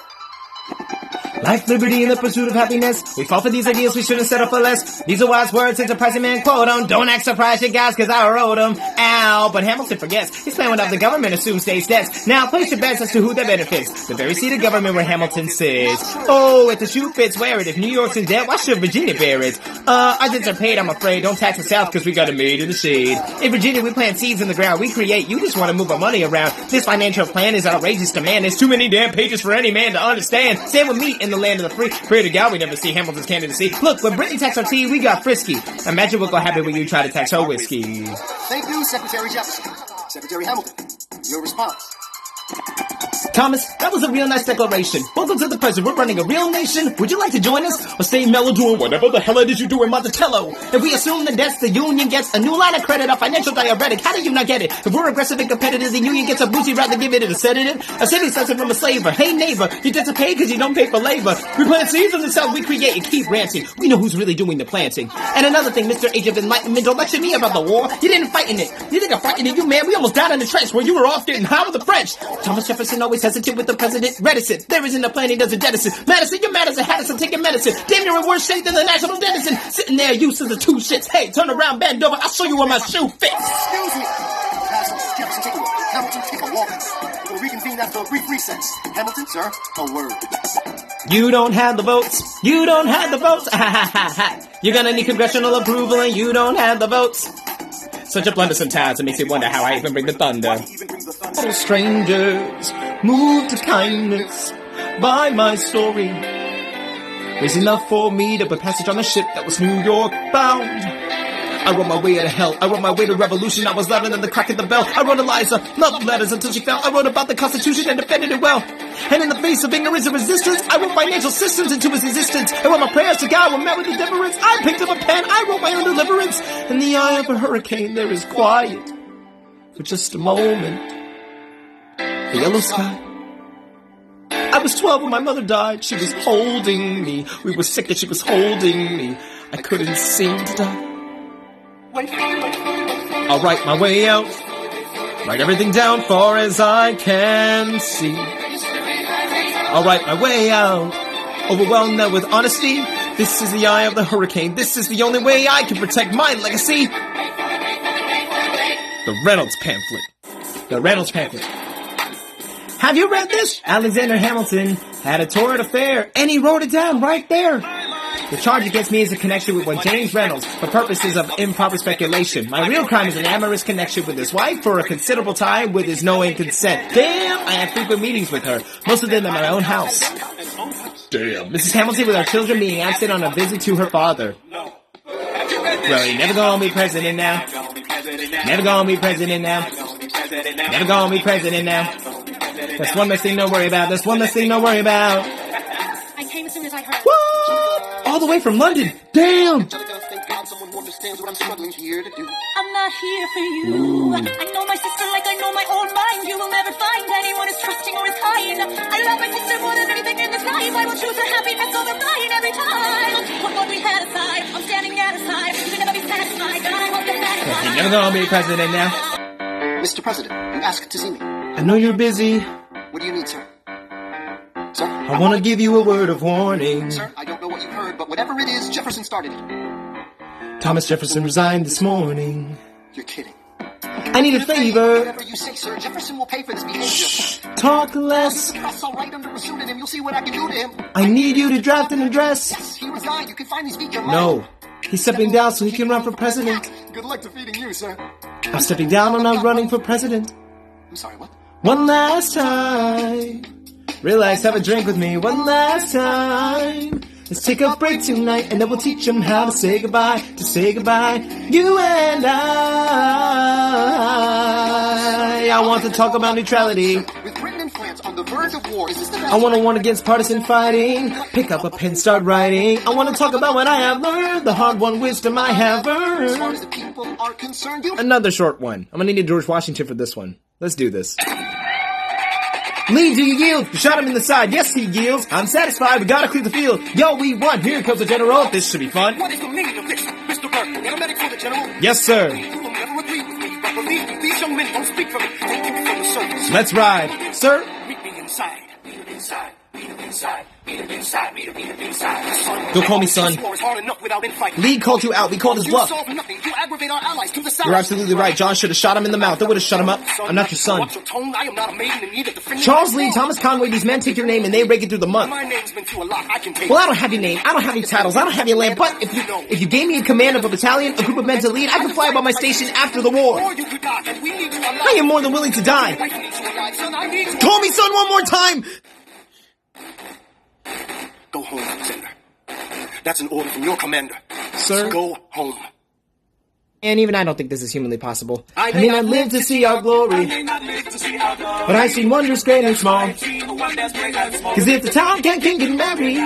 Life, liberty, and the pursuit of happiness. We fall for these ideas, we shouldn't settle for less. These are wise words, enterprising man quote them. Don't act surprised, you guys, cause I wrote them. Ow, but Hamilton forgets. His plan would have the government assume state debts. Now place your bets as to who that benefits. The very seat of government where Hamilton sits. Oh, if the shoe fits, wear it. If New York's in debt, why should Virginia bear it? Our debts are paid, I'm afraid. Don't tax the South, cause we got it made in the shade. In Virginia, we plant seeds in the ground. We create. You just want to move our money around. This financial plan is outrageous to man. There's too many damn pages for any man to understand. Stand with me in the land of the free. Pray to God we never see Hamilton's candidacy. Look, when Brittany taxed our tea, we got frisky. Imagine what will happen when you try to tax her whiskey. Thank you, Secretary Jefferson. Secretary Hamilton, your response. Thomas, that was a real nice declaration. Welcome to the president. We're running a real nation. Would you like to join us? Or stay mellow doing whatever the hell it is you do in Monticello? If we assume the debts, the union gets a new line of credit, a financial diuretic. How do you not get it? If we're aggressive and competitive, the union gets a boost. You'd rather give it a sedative? A city sets from a slaver. Hey neighbor, you get to pay because you don't pay for labor. We plant seeds in the South, we create and keep ranting. We know who's really doing the planting. And another thing, Mr. Age of Enlightenment, don't lecture me about the war. You didn't fight in it. You think I'm fighting in you, man? We almost died in the trench where you were off getting high with the French. Thomas Jefferson always hesitant with the president. Reticent. There isn't a plan he doesn't jettison. Madison, you're mad as a Haddison taking medicine. Damn, you're in worse shape than the national denizen. Sitting there, useless as two shits. Hey, turn around, bend over. I'll show you where my shoe fits. Excuse me. Pass Jefferson, take a walk. Hamilton, take a walk. We'll reconvene after a brief recess. Hamilton, sir, a word. You don't have the votes. You don't have the votes. You're gonna need congressional approval and you don't have the votes. Such a blunder sometimes, it makes me wonder how I even bring the thunder. All strangers moved to kindness by my story. There's enough for me to put passage on a ship that was New York bound. I wrote my way to hell. I wrote my way to revolution. I was louder than the crack of the bell. I wrote Eliza love letters until she fell. I wrote about the Constitution and defended it well. And in the face of ignorance and resistance, I wrote financial systems into its existence. And when my prayers to God were met with indifference, I picked up a pen. I wrote my own deliverance. In the eye of a hurricane, there is quiet for just a moment. The yellow sky. I was 12 when my mother died. She was holding me. We were sick and she was holding me. I couldn't seem to die. I'll write my way out. Write everything down far as I can see. I'll write my way out. Overwhelmed now with honesty. This is the eye of the hurricane. This is the only way I can protect my legacy. The Reynolds pamphlet. The Reynolds pamphlet. Have you read this? Alexander Hamilton had a torrid affair, and he wrote it down right there. The charge against me is a connection with one James Reynolds for purposes of improper speculation. My real crime is an amorous connection with his wife for a considerable time with his knowing consent. Damn, I have frequent meetings with her, most of them at my own house. Damn. Mrs. Hamilton with our children being absent on a visit to her father. Well, you never gonna be president now. Never gonna be president now. Never gonna be president now. That's one less thing to worry about. That's one less thing to worry about. I came as soon as I heard. What? All the way from London. Damn. I'm not here for you. I know my sister like I know my own mind. You will never find anyone as trusting or as kind. I love my sister more than anything in this life. I will choose her happiness over mine every time. Put what we had aside. I'm standing at his side. You can never be satisfied, but I won't get satisfied. You're never gonna be president now. Mr. President, you asked to see me. I know you're busy. What do you need, sir? Sir? I want to give you a word of warning. Sir, I don't know what you heard, but whatever it is, Jefferson started it. Thomas Jefferson resigned this morning. You're kidding. I need a favor. Whatever you say, sir, Jefferson will pay for this behavior. Talk less. I'll write under a pseudonym. You'll see what I can do to him. I need you to draft an address. Yes, he resigned. You can finally speak your mind. No. He's stepping down so he can run for president. Good luck defeating you, sir. I'm stepping down. I'm not running for president. I'm sorry, what? One last time. Relax, have a drink with me. One last time. Let's take a break tonight, and then we'll teach them how to say goodbye. To say goodbye, you and I want to talk about neutrality. With Britain and France on the verge of war, is this the best? I want to warn against partisan fighting. Pick up a pen, start writing. I want to talk about what I have learned, the hard-won wisdom I have As far earned. as the people are concerned, you... Another short one. I'm gonna need a George Washington for this one. Let's do this. Lee, do you yield? You shot him in the side. Yes, he yields. I'm satisfied. We gotta clear the field. Yo, we won. Here comes the general. This should be fun. What is the meaning of this, Mr. Burke? Get a medic for the general. Yes, sir. You will never agree with me, but believe me, these young men don't speak for me. They think from the service. Let's ride. Sir? Meet me inside. Meet him inside. Meet him inside. Meet him inside. Meet him inside. Don't call me son. This war is hard enough without infighting. Lee called you out. We called his You bluff. solve nothing. You aggravate our allies to the south. You're absolutely right. John should have shot him in the mouth. That would have shut him up. I'm not your son. Watch your tone. I am not a maiden in need of defending. Charles Lee, Thomas Conway, these men take your name and they rake it through the mud. My name's been through a lot. I can take Well, I don't have your name. I don't have your titles. I don't have your land. But if you gave me a command of a battalion, a group of men to lead, I could fly by my station after the war. Or you could die, and we need you alive. I am more than willing to die. I need you alive, son. I need you. Call me son one more time. Go home, Alexander. That's an order from your commander. Sir? Go home. And even I don't think this is humanly possible. I may not live to see our glory, but I've seen wonders great and small. Cause if the town can't get married,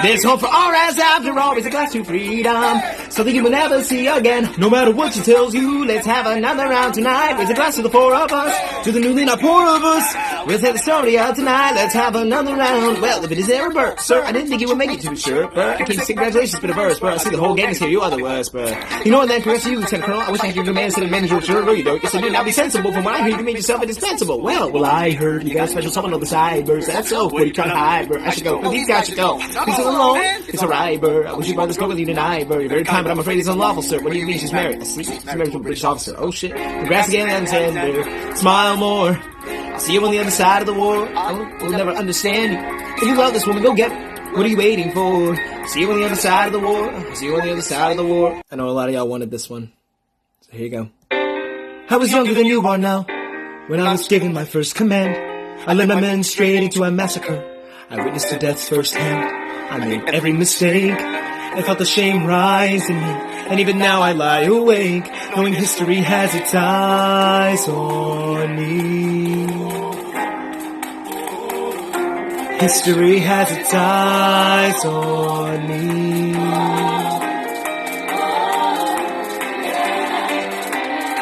there's hope for our ass after all. Raise a glass to freedom, something you will never see again. No matter what she tells you, let's have another round tonight. Raise a glass to the four of us, to the newly not poor of us. We'll tell the story out tonight. Let's have another round. Well, if it is ever Bert, sir, I didn't think you would make it too sure. Bert, I can't say congratulations for the verse, but I see the whole game is here. You are the worst, but you know what? Then congrats to you, Lieutenant Colonel. I wish I had your command instead of manager of sure. You don't. You said you'd not be sensible. From what I heard, you made yourself indispensable. Well, I heard you got a special someone on the side, Bert. That's so. What are you trying to hide, Bert? I should go. These guys should go. He's alone. It's alright, Bert. I wish your brothers go with you tonight, Bert. You're very kind, but I'm afraid it's unlawful, sir. What do you mean she's married? Asleep? She's married to a British officer. Oh shit. Congrats again, Alexander. Smile more. I'll see you on the other side of the war. We'll never understand you. If you love this woman, go get her. What are you waiting for? See you on the other side of the war. See you on the other side of the war. I know a lot of y'all wanted this one. So here you go. I was younger than you are now. When I was given my first command, I led my men straight into a massacre. I witnessed the deaths firsthand. I made every mistake. I felt the shame rise in me. And even now I lie awake, knowing history has its eyes on me. History has its eyes on me.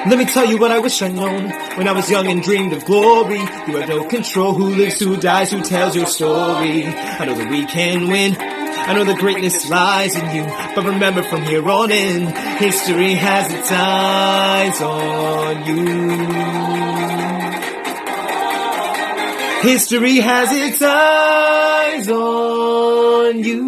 Let me tell you what I wish I'd known when I was young and dreamed of glory. You have no control who lives, who dies, who tells your story. I know that we can win. I know the greatness lies in you. But remember from here on in, history has its eyes on you. History has its eyes on you.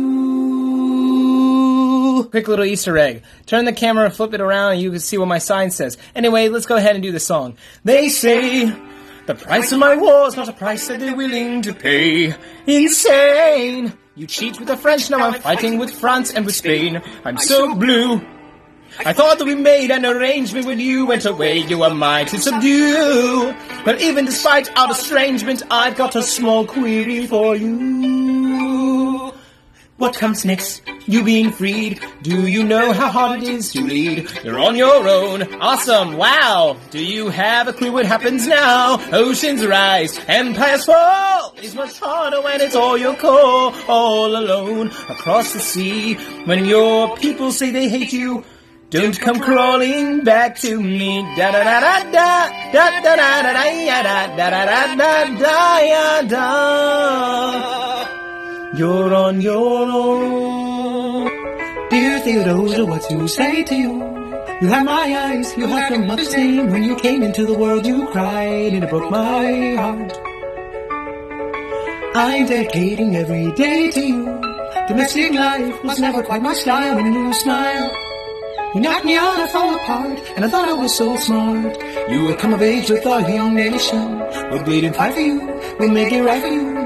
Quick little Easter egg. Turn the camera, flip it around, and you can see what my sign says. Anyway, let's go ahead and do the song. They say the price of my war is not a price that they're willing to pay. Insane. You cheat with the French, now I'm fighting with France and with Spain. I'm so blue. I thought that we made an arrangement when you went away. You were mine to subdue. But even despite our estrangement, I've got a small query for you. What comes next? You being freed. Do you know how hard it is to lead? You're on your own. Awesome. Wow. Do you have a clue what happens now? Oceans rise. Empires fall. It's much harder when it's all your core. All alone across the sea. When your people say they hate you, don't come crawling back to me. Da da da da da da da da da da da da da da da. You're on your own. Dear Theodosia, what to say to you? You had my eyes, you had them much same. When you came into the world, you cried, and it broke my heart. I'm dedicating every day to you. Domestic life was never quite my style. When you smile, you knocked me out, I fall apart, and I thought I was so smart. You would come of age with our young nation. We'll bleed and fight for you, we'll make it right for you.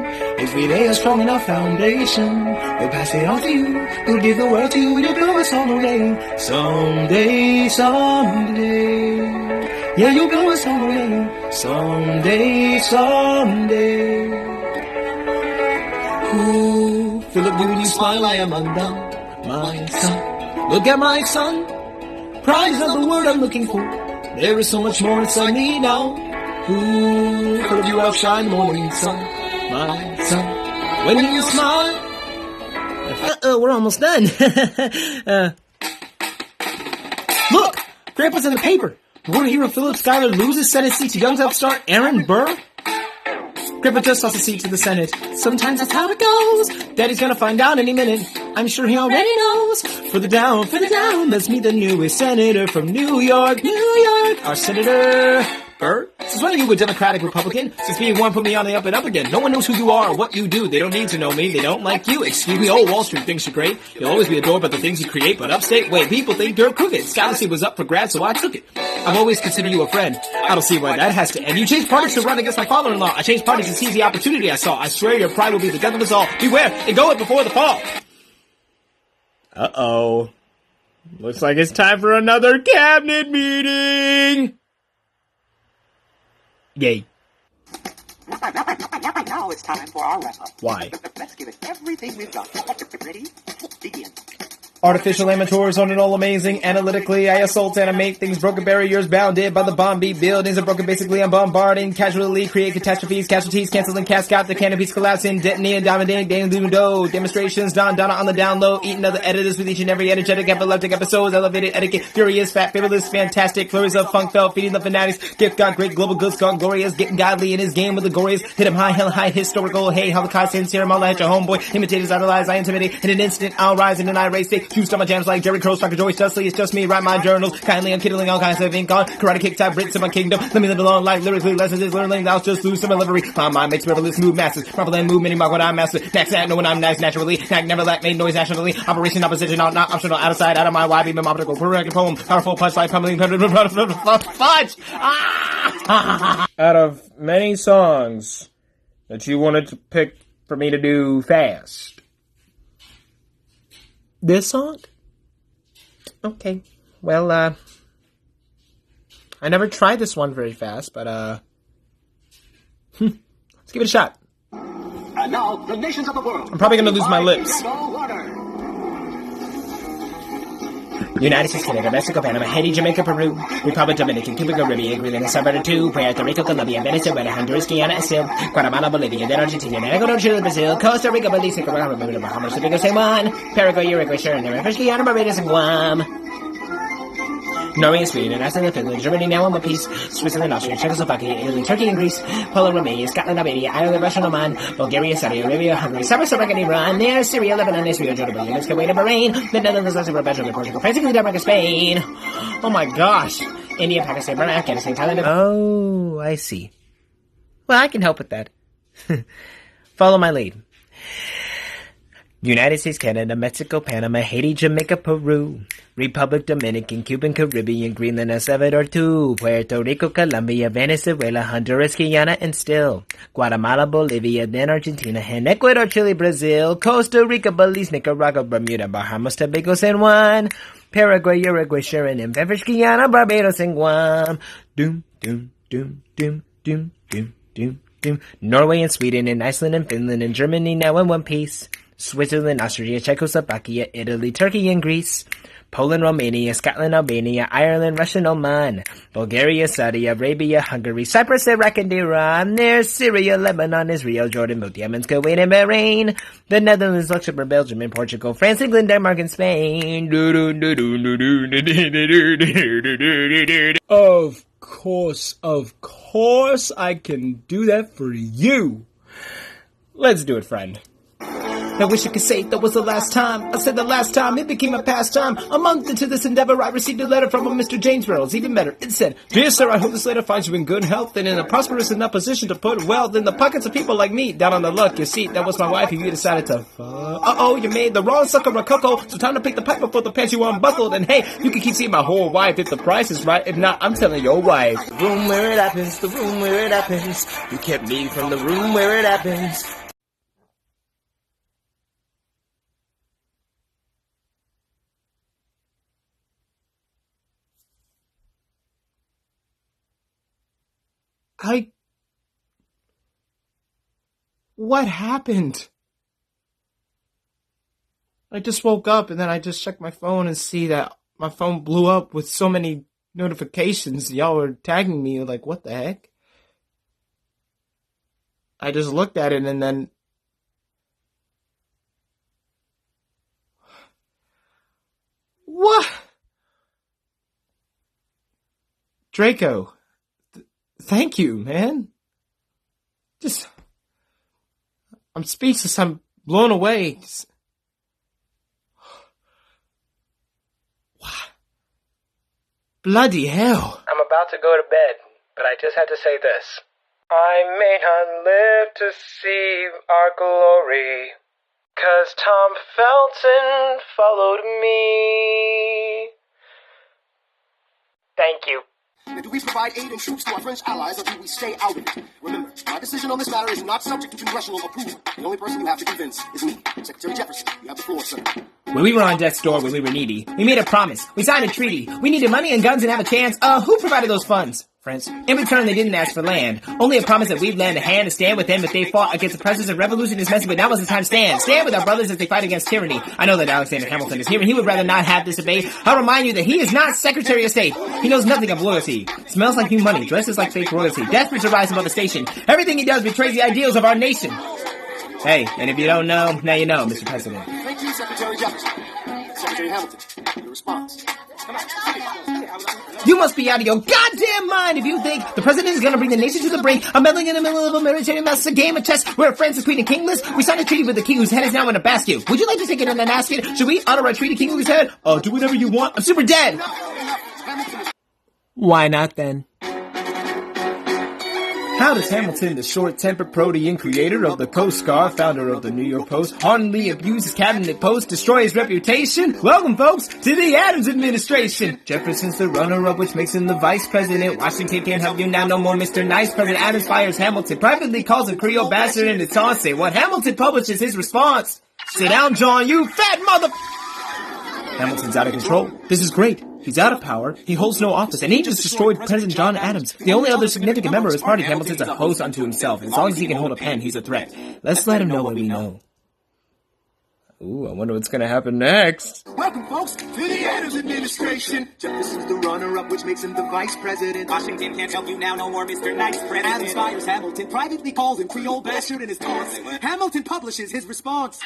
If we lay a strong enough foundation, we'll pass it on to you. We'll give the world to you, and you'll blow us all away. Someday, someday, yeah, you'll blow us all away. Someday, someday. Ooh, Philip, when you smile, I am undone. My son, look at my son. Pride is not the word I'm looking for. There is so much more inside me now. Ooh, Philip, you outshine the morning sun. My son, when you smile. We're almost done. Look, Grandpa's in the paper. War hero Philip Schuyler loses Senate seat to young upstart Aaron Burr. Grandpa just lost a seat to the Senate. Sometimes that's how it goes. Daddy's gonna find out any minute. I'm sure he already knows. For the down, let's meet the newest senator from New York, New York. Our Senator Burr. Since when are you a Democratic Republican? Since being one put me on the up and up again. No one knows who you are or what you do. They don't need to know me. They don't like you. Excuse me, old Wall Street thinks you're great. You'll always be adored by the things you create, but upstate, wait, people think you're crooked. Scholarship was up for grabs, so I took it. I've always considered you a friend. I don't see why that has to end. You changed parties to run against my father-in-law. I changed parties to seize the opportunity I saw. I swear your pride will be the death of us all. Beware, and go it before the fall. Uh-oh. Looks like it's time for another cabinet meeting. Yay. Now it's time for our wrap-up. Why? Let's give it everything we've got. Ready? Begin. Artificial amateurs on it all amazing. Analytically, I assault, animate things, broken barriers bounded by the bomb beat. Buildings are broken, basically I'm bombarding. Casually create catastrophes, casualties, canceling, cascade, the canopies collapsing, detonating, dominating, demonstrations, Donna on the down low, eating other editors with each and every energetic, epileptic episodes, elevated etiquette, furious, fat, fabulous, fantastic, flurries of funk felt, feeding the fanatics, gift got great, global goods gone glorious, getting godly in his game with the glorious, hit him high, hell high, historical, hey, Holocaust, sincere, I'll let your homeboy, imitators, idolize, I intimidate, in an instant, I'll rise in an irate state. Juiced on my jams like Jerry Crow, Dr. Joyce, Dustley, it's just me, write my journals, kindly, I'm kiddling, all kinds of ink on, karate kick, type, Brits in my kingdom, let me live a long life, lyrically, lessons is learning, I'll just lose some delivery, my mind makes frivolous move masses, proper land movement, mark what I'm master, next that, know when I'm nice, naturally, act never lack, made noise nationally, operation, opposition, not optional, out of sight, out of my wide beam, optical, correct poem, powerful punch, like pummeling, fudge, out of many songs that you wanted to pick for me to do fast, this song? Okay. Well, I never tried this one very fast, but, let's give it a shot. And now, the nations of the world. I'm probably gonna lose my lips. United States, Canada, Mexico, Panama, Haiti, Jamaica, Peru, Republic, Dominican, Cuba, Caribbean, Greenland, Salvador, 2, Puerto Rico, Colombia, Venezuela, Honduras, Guyana, Brazil, Guatemala, Bolivia, then Argentina, Ecuador, Chile, Brazil, Costa Rica, Belize, Nicaragua, Bahamas, Jamaica, Taiwan, Paraguay, Uruguay, Suriname, French Guyana, Barbados, and Guam. Norway and Sweden, Iceland and Finland, Germany now in one piece, Switzerland, Austria, Czechoslovakia, Italy, Turkey and Greece, Poland, Romania, Scotland, Albania, Ireland, Russia, Oman, Bulgaria, Saudi Arabia, Hungary, Cyprus, Iraq, and Iran, there, Syria, Lebanon, Israel, Jordan, Yemen, Kuwait, and Bahrain, the Netherlands, Luxembourg, Belgium, Portugal, France, Italy, Denmark, and Spain. Oh my gosh. India, Pakistan, Burma, Afghanistan, Thailand. Oh, I see. Well, I can help with that. Follow my lead. United States, Canada, Mexico, Panama, Haiti, Jamaica, Peru, Republic, Dominican, Cuban, Caribbean, Greenland, El Salvador, 2, Puerto Rico, Colombia, Venezuela, Honduras, Guyana, and still, Guatemala, Bolivia, then Argentina, and Ecuador, Chile, Brazil, Costa Rica, Belize, Nicaragua, Bermuda, Bahamas, Tobago, San Juan, Paraguay, Uruguay, Suriname, French Guyana, Barbados, and Guam. Doom, doom, doom, doom, doom, doom, doom, doom. Norway and Sweden and Iceland and Finland and Germany now in one piece. Switzerland, Austria, Czechoslovakia, Italy, Turkey, and Greece, Poland, Romania, Scotland, Albania, Ireland, Russia, and Oman, Bulgaria, Saudi Arabia, Hungary, Cyprus, Iraq, and Iran, there's Syria, Lebanon, Israel, Jordan, both Yemen, Kuwait, and Bahrain, the Netherlands, Luxembourg, Belgium, and Portugal, France, England, Denmark, and Spain. Of course, I can do that for you. Let's do it, friend. I wish I could say that was the last time. I said the last time, it became a pastime. A month into this endeavor, I received a letter from a Mr. James Reynolds. Even better, it said, "Dear sir, I hope this letter finds you in good health and in a prosperous enough position to put wealth in the pockets of people like me." Down on the luck, you see, that was my wife who you decided to uh-oh, you made the wrong sucker a cuckold. So time to pick the pipe before the pants you unbuckled. And hey, you can keep seeing my whole wife if the price is right. If not, I'm telling your wife. The room where it happens, the room where it happens. You kept me from the room where it happens. What happened? I just woke up and then I just checked my phone and see that my phone blew up with so many notifications. Y'all were tagging me, like, what the heck? I just looked at it and then... What? Draco. Thank you, man. I'm speechless. I'm blown away. What? Bloody hell. I'm about to go to bed, but I just had to say this. I may not live to see our glory, 'cause Tom Felton followed me. Thank you. Now, do we provide aid and troops to our French allies, or do we stay out of it? Remember, my decision on this matter is not subject to congressional approval. The only person you have to convince is me, Secretary Jefferson. You have the floor, sir. When we were on death's door when we were needy, we made a promise. We signed a treaty. We needed money and guns and have a chance. Who provided those funds? France. In return, they didn't ask for land. Only a promise that we'd lend a hand to stand with them if they fought against the pressures of revolutionist message, but now was the time to stand. Stand with our brothers as they fight against tyranny. I know that Alexander Hamilton is here, and he would rather not have this debate. I'll remind you that he is not Secretary of State. He knows nothing of loyalty. Smells like new money, dresses like fake royalty, desperate to rise above the station. Everything he does betrays the ideals of our nation. Hey, and if you don't know, now you know, Mr. President. Thank you, Secretary Jefferson. Secretary Hamilton, your response. You must be out of your goddamn mind if you think the president is going to bring the nation to the brink. I'm meddling in the middle of a military mess, a game of chess where France is queen and kingless. We signed a treaty with the king whose head is now in a basket. Would you like to take it in an basket? Should we honor our treaty king whose head? Do whatever you want. I'm super dead. Why not then? How does Hamilton, the short-tempered protean creator of the Coast Guard, founder of the New York Post, hauntingly abuse his cabinet post, destroy his reputation? Welcome, folks, to the Adams administration. Jefferson's the runner-up, which makes him the vice president. Washington can't help you now, no more Mr. Nice. President Adams fires Hamilton, privately calls him Creole bastard and it's on say. What Hamilton publishes his response. Sit down, John, you fat mother... Hamilton's out of control. This is great. He's out of power, he holds no office, and he just destroyed President John Adams. The only other significant member of his party, Hamilton's a host unto himself. As long as he can hold a pen, he's a threat. Let's let him know what we know. Ooh, I wonder what's gonna happen next. Welcome, folks, to the Adams administration. Jefferson's the runner-up, which makes him the vice president. Washington can't help you now, no more Mr. Nice President. Adams fires Hamilton, privately calls him Creole bastard in his taunts. Hamilton publishes his response.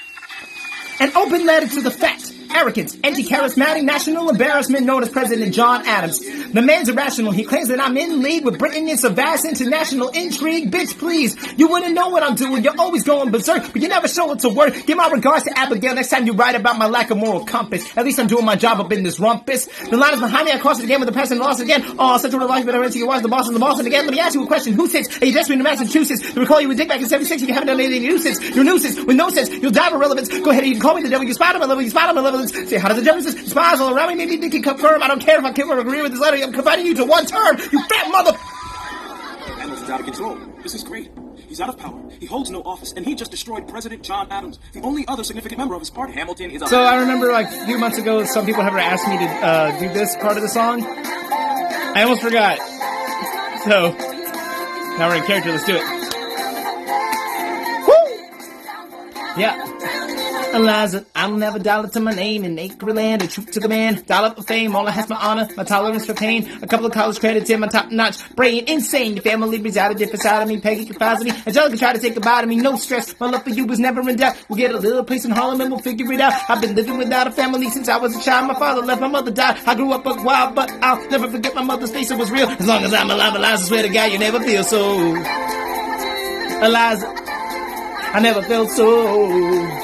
An open letter to the fat, arrogant, anti-charismatic national embarrassment known as President John Adams. The man's irrational. He claims that I'm in league with Britain. It's a vast international intrigue. Bitch, please. You wouldn't know what I'm doing. You're always going berserk, but you never show it to work. Give my regards to Abigail next time you write about my lack of moral compass. At least I'm doing my job up in this rumpus. The line is behind me. I crossed it again with the president lost again. Oh, such a reliance, but I went to your wife, the boss and the boss. And again, let me ask you a question. Who sits? Are you desperate in Massachusetts? To recall you with dick back in 76, you haven't done anything new since. You're a nuisance with no sense. You'll die of irrelevance. Go ahead, you can call me the devil. You spot him. I love you. Spot him. I love him. Say, how does the Jefferson spies all around me? Maybe they can confirm. I don't care if I can agree with this letter. I'm confining you to one term. You fat mother... Hamilton's out of control. This is great. He's out of power. He holds no office, and he just destroyed President John Adams, the only other significant member of his party. Hamilton is a... So I remember like a few months ago, some people have asked me to do this part of the song. I almost forgot. So now we're in character. Let's do it. Woo! Yeah. Eliza, I'll never dollar to my name in acre land, a troop to the man, dollar for fame, all I have my honor, my tolerance for pain, a couple of college credits in my top-notch brain, insane, your family resided different side of me, Peggy confides in me, Angelica tried to take goodbye to me, no stress, my love for you was never in doubt, we'll get a little place in Harlem and we'll figure it out, I've been living without a family since I was a child, my father left, my mother died, I grew up a wild, but I'll never forget my mother's face, it was real, as long as I'm alive, Eliza, I swear to God, you never feel so, Eliza, I never felt so.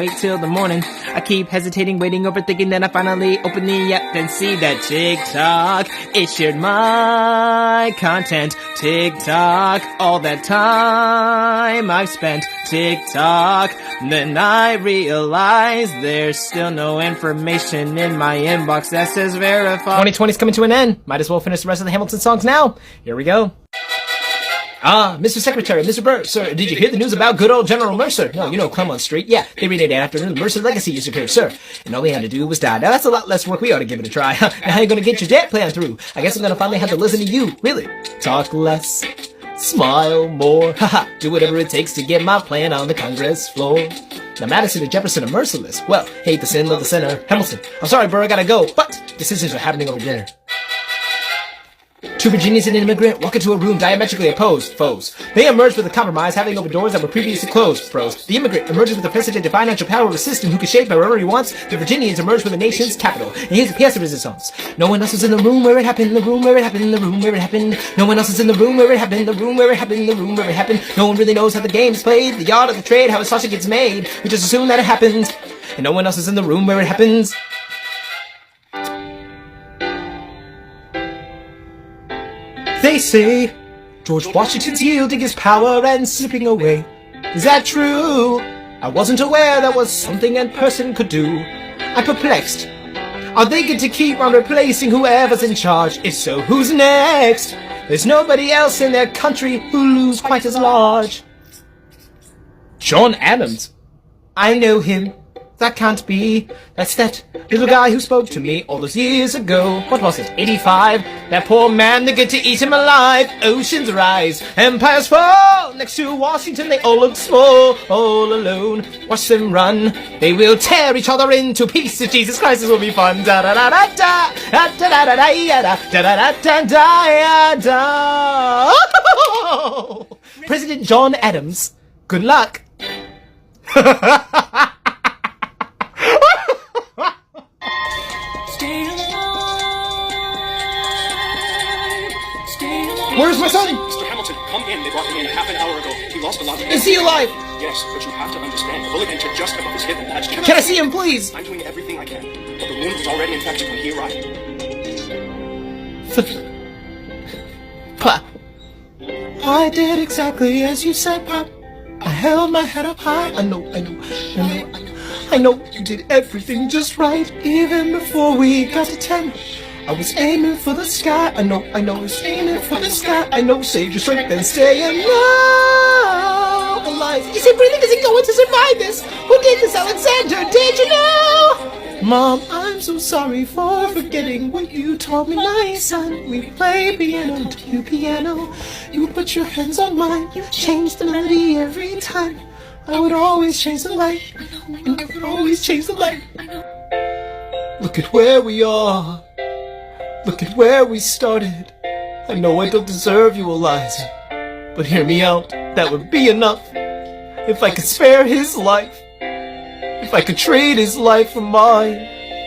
wait till the morning. I keep hesitating, waiting, overthinking, then I finally open the app and see that TikTok, it shared my content. TikTok, all that time I've spent. TikTok, then I realize there's still no information in my inbox that says verify. 2020's coming to an end. Might as well finish the rest of the Hamilton songs now. Here we go. Mr. Secretary, Mr. Burr, sir, did you hear the news about good old General Mercer? No, you know Clemont Street. Yeah, they renamed it after him. The Mercer legacy is secure, sir. And all they had to do was die. Now that's a lot less work. We ought to give it a try. Now how you gonna get your debt plan through? I guess I'm gonna finally have to listen to you. Really? Talk less. Smile more. Haha. Do whatever it takes to get my plan on the Congress floor. Now Madison and Jefferson are merciless. Well, hate the sin, love the sinner. Hamilton. I'm sorry, Burr, I gotta go. But decisions are happening over dinner. Two Virginians and an immigrant walk into a room diametrically opposed foes. They emerged with a compromise, having opened doors that were previously closed. Pros. The immigrant emerges with a precedented financial power of a system who can shape however he wants. The Virginians emerge with the nation's capital. And here's the pièce de resistance. No one else is in the room where it happened, the room where it happened, the room where it happened. No one else is in the room where it happened, the room where it happened, the room where it happened. No one really knows how the game's played, the art of the trade, how a sausage gets made. We just assume that it happened. And no one else is in the room where it happens. They say George Washington's yielding his power and slipping away. Is that true? I wasn't aware that was something a person could do. I'm perplexed. Are they going to keep on replacing whoever's in charge? If so, who's next? There's nobody else in their country who looms quite as large. John Adams. I know him. That can't be. That's that little guy who spoke to me all those years ago. What was it, 85? That poor man, they get to eat him alive. Oceans rise, empires fall. Next to Washington, they all look small, all alone. Watch them run. They will tear each other into pieces. Jesus Christ, this will be fun. Da da da da da da da da da da da da da da. President John Adams. Good luck. Where's my son? Mr. Hamilton, come in. They brought him in half an hour ago. He lost a lot of... Is he alive? Yes, but you have to understand. The bullet entered just above his hip and that's... Can I see him, please? I'm doing everything I can. But the wound was already infected when he arrived. Pop. I did exactly as you said, Pop. I held my head up high. I know you did everything just right, even before we got to 10. I was aiming for the sky. I know, I was aiming for the sky. I know, save your strength and stay alive. Is he breathing? Is he going to survive this? Who did this, Alexander? Did you know? Mom, I'm so sorry for forgetting what you taught me, my son. We play piano to you piano. You put your hands on mine. You change the melody every time. I would always change the light. And I would always change the light. Look at where we are. Look at where we started. I know I don't deserve you, Eliza, but hear me out. That would be enough. If I could spare his life, if I could trade his life for mine,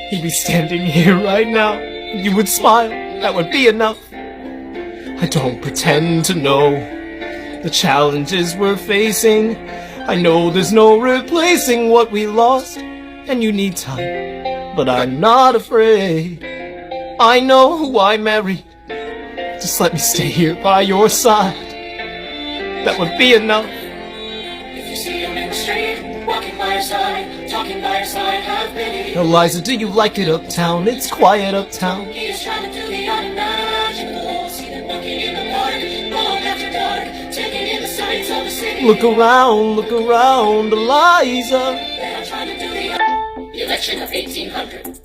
he'd be standing here right now, and you would smile. That would be enough. I don't pretend to know the challenges we're facing. I know there's no replacing what we lost, and you need time, but I'm not afraid. I know who I married. Just let me stay here by your side. That would be enough. If you see him in the street, walking by your side, talking by your side, have pity. Eliza, do you like it uptown? It's quiet uptown. He is trying to do the unimaginable. See them walking in the park, long after dark, taking in the sights of the city. Look around, Eliza. They are trying to do the election of 1800.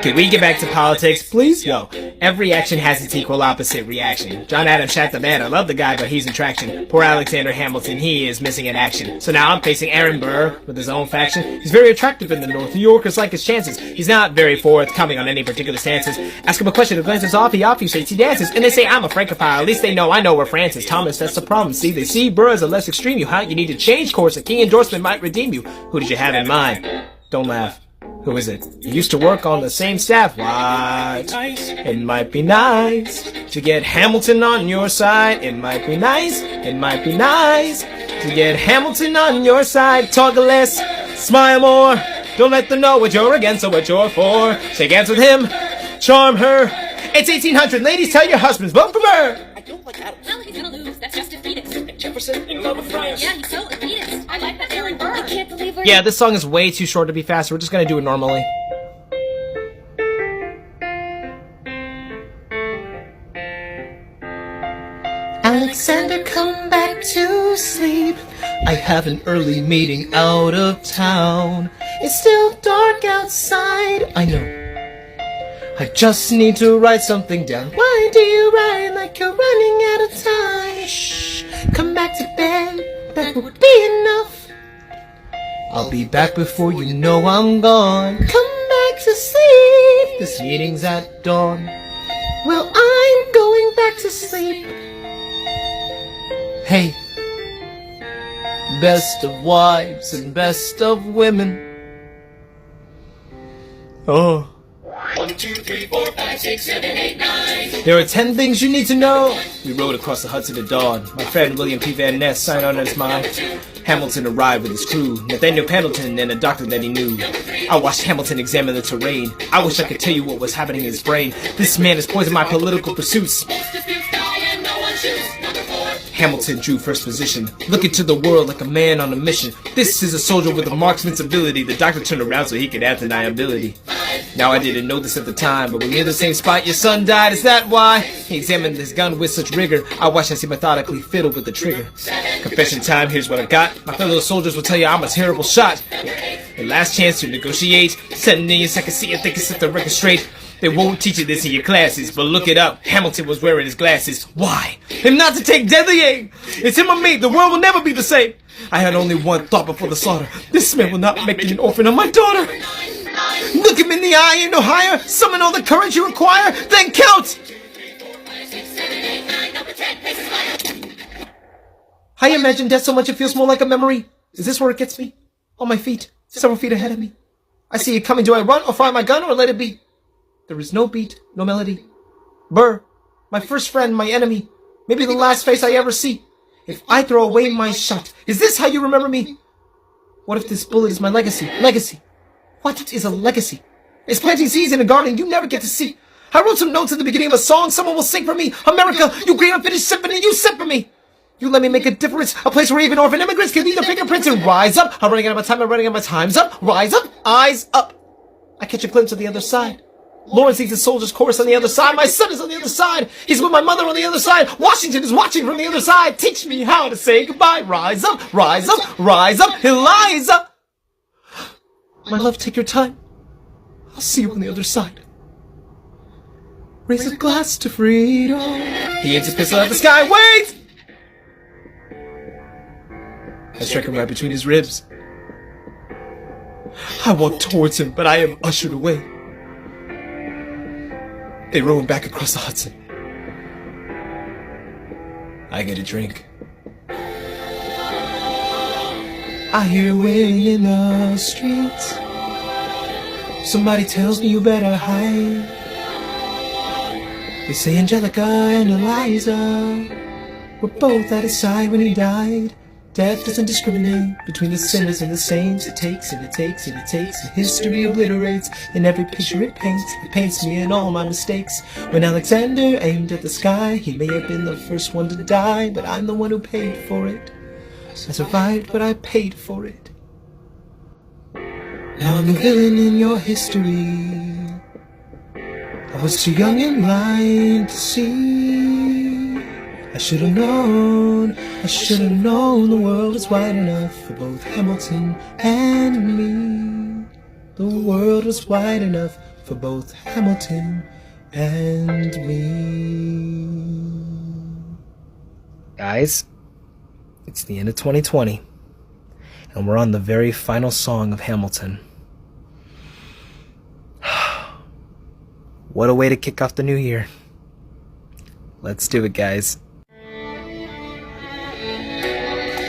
Can we get back to politics, please? Yo, every action has its equal opposite reaction. John Adams shot the man. I love the guy, but he's in traction. Poor Alexander Hamilton, he is missing in action. So now I'm facing Aaron Burr with his own faction. He's very attractive in the North. New Yorkers like his chances. He's not very forthcoming on any particular stances. Ask him a question, he glances off, he obfuscates, he dances. And they say I'm a francophile. At least they know I know where France is. Thomas, that's the problem. See, they see Burr as a less extreme. You need to change course. A key endorsement might redeem you. Who did you have in mind? Don't laugh. Who is it? You used to work on the same staff. What? It might be nice to get Hamilton on your side. It might be nice. It might be nice to get Hamilton on your side. Talk less. Smile more. Don't let them know what you're against or what you're for. Shake hands with him. Charm her. It's 1800. Ladies, tell your husbands, vote for her. I don't like Adam. Well, he's gonna lose. That's just defeatist. Jefferson in love with Friars. Yeah, he's so elitist. I like that Aaron Burr. I can't believe we're... Yeah, this song is way too short to be fast. We're just gonna do it normally. Alexander, come back to sleep. I have an early meeting out of town. It's still dark outside, I know. I just need to write something down. Why do you write like you're running out of time? Shh, come back to bed, that would be enough. I'll be back before you know I'm gone. Come back to sleep, this meeting's at dawn. Well, I'm going back to sleep. Hey, best of wives and best of women. Oh. 1, 2, 3, 4, 5, 6, 7, 8, 9. There are 10 things you need to know. We rode across the Hudson at dawn. My friend William P. Van Ness signed on as mine. Hamilton arrived with his crew, Nathaniel Pendleton and a doctor that he knew. I watched Hamilton examine the terrain. I wish I could tell you what was happening in his brain. This man has poisoned my political pursuits. Hamilton drew first position, looking to the world like a man on a mission. This is a soldier with a marksman's ability. The doctor turned around so he could add deniability. Now I didn't know this at the time, but we're near the same spot your son died, is that why? He examined his gun with such rigor, I watched as he methodically fiddled with the trigger. Confession time, here's what I got. My fellow soldiers will tell you I'm a terrible shot. Your last chance to negotiate, sending in your second seat and think you set the record straight. They won't teach you this in your classes, but look it up. Hamilton was wearing his glasses. Why? Him not to take deadly aim. It's him or me. The world will never be the same. I had only one thought before the slaughter. This man will not make me an orphan of my daughter. Look him in the eye and no higher. Summon all the courage you require. Then count. I imagine death so much it feels more like a memory. Is this where it gets me? On my feet, several feet ahead of me. I see it coming. Do I run or fire my gun or let it be? There is no beat, no melody. Burr, my first friend, my enemy. Maybe the last face I ever see. If I throw away my shot, is this how you remember me? What if this bullet is my legacy? Legacy. What is a legacy? It's planting seeds in a garden you never get to see. I wrote some notes at the beginning of a song someone will sing for me. America, you great unfinished symphony you sent for me. You let me make a difference, a place where even orphan immigrants can leave their fingerprints and rise up. I'm running out of my time, I'm running out of my time's up. Rise up, eyes up. I catch a glimpse of the other side. Lawrence leads the soldiers' chorus on the other side. My son is on the other side. He's with my mother on the other side. Washington is watching from the other side. Teach me how to say goodbye. Rise up, rise up, rise up, Eliza. My love, take your time. I'll see you on the other side. Raise a glass to freedom. He aims his pistol at the sky. Wait! I strike him right between his ribs. I walk towards him, but I am ushered away. They row him back across the Hudson. I get a drink. I hear wailing in the streets. Somebody tells me you better hide. They say Angelica and Eliza were both at his side when he died. Death doesn't discriminate between the sinners and the saints. It takes and it takes and it takes, and history obliterates. In every picture it paints me and all my mistakes. When Alexander aimed at the sky, he may have been the first one to die, but I'm the one who paid for it. I survived, but I paid for it. Now I'm the villain in your history. I was too young and blind to see. I should have known the world was wide enough for both Hamilton and me. The world was wide enough for both Hamilton and me. Guys, it's the end of 2020, and we're on the very final song of Hamilton. What a way to kick off the new year. Let's do it, guys.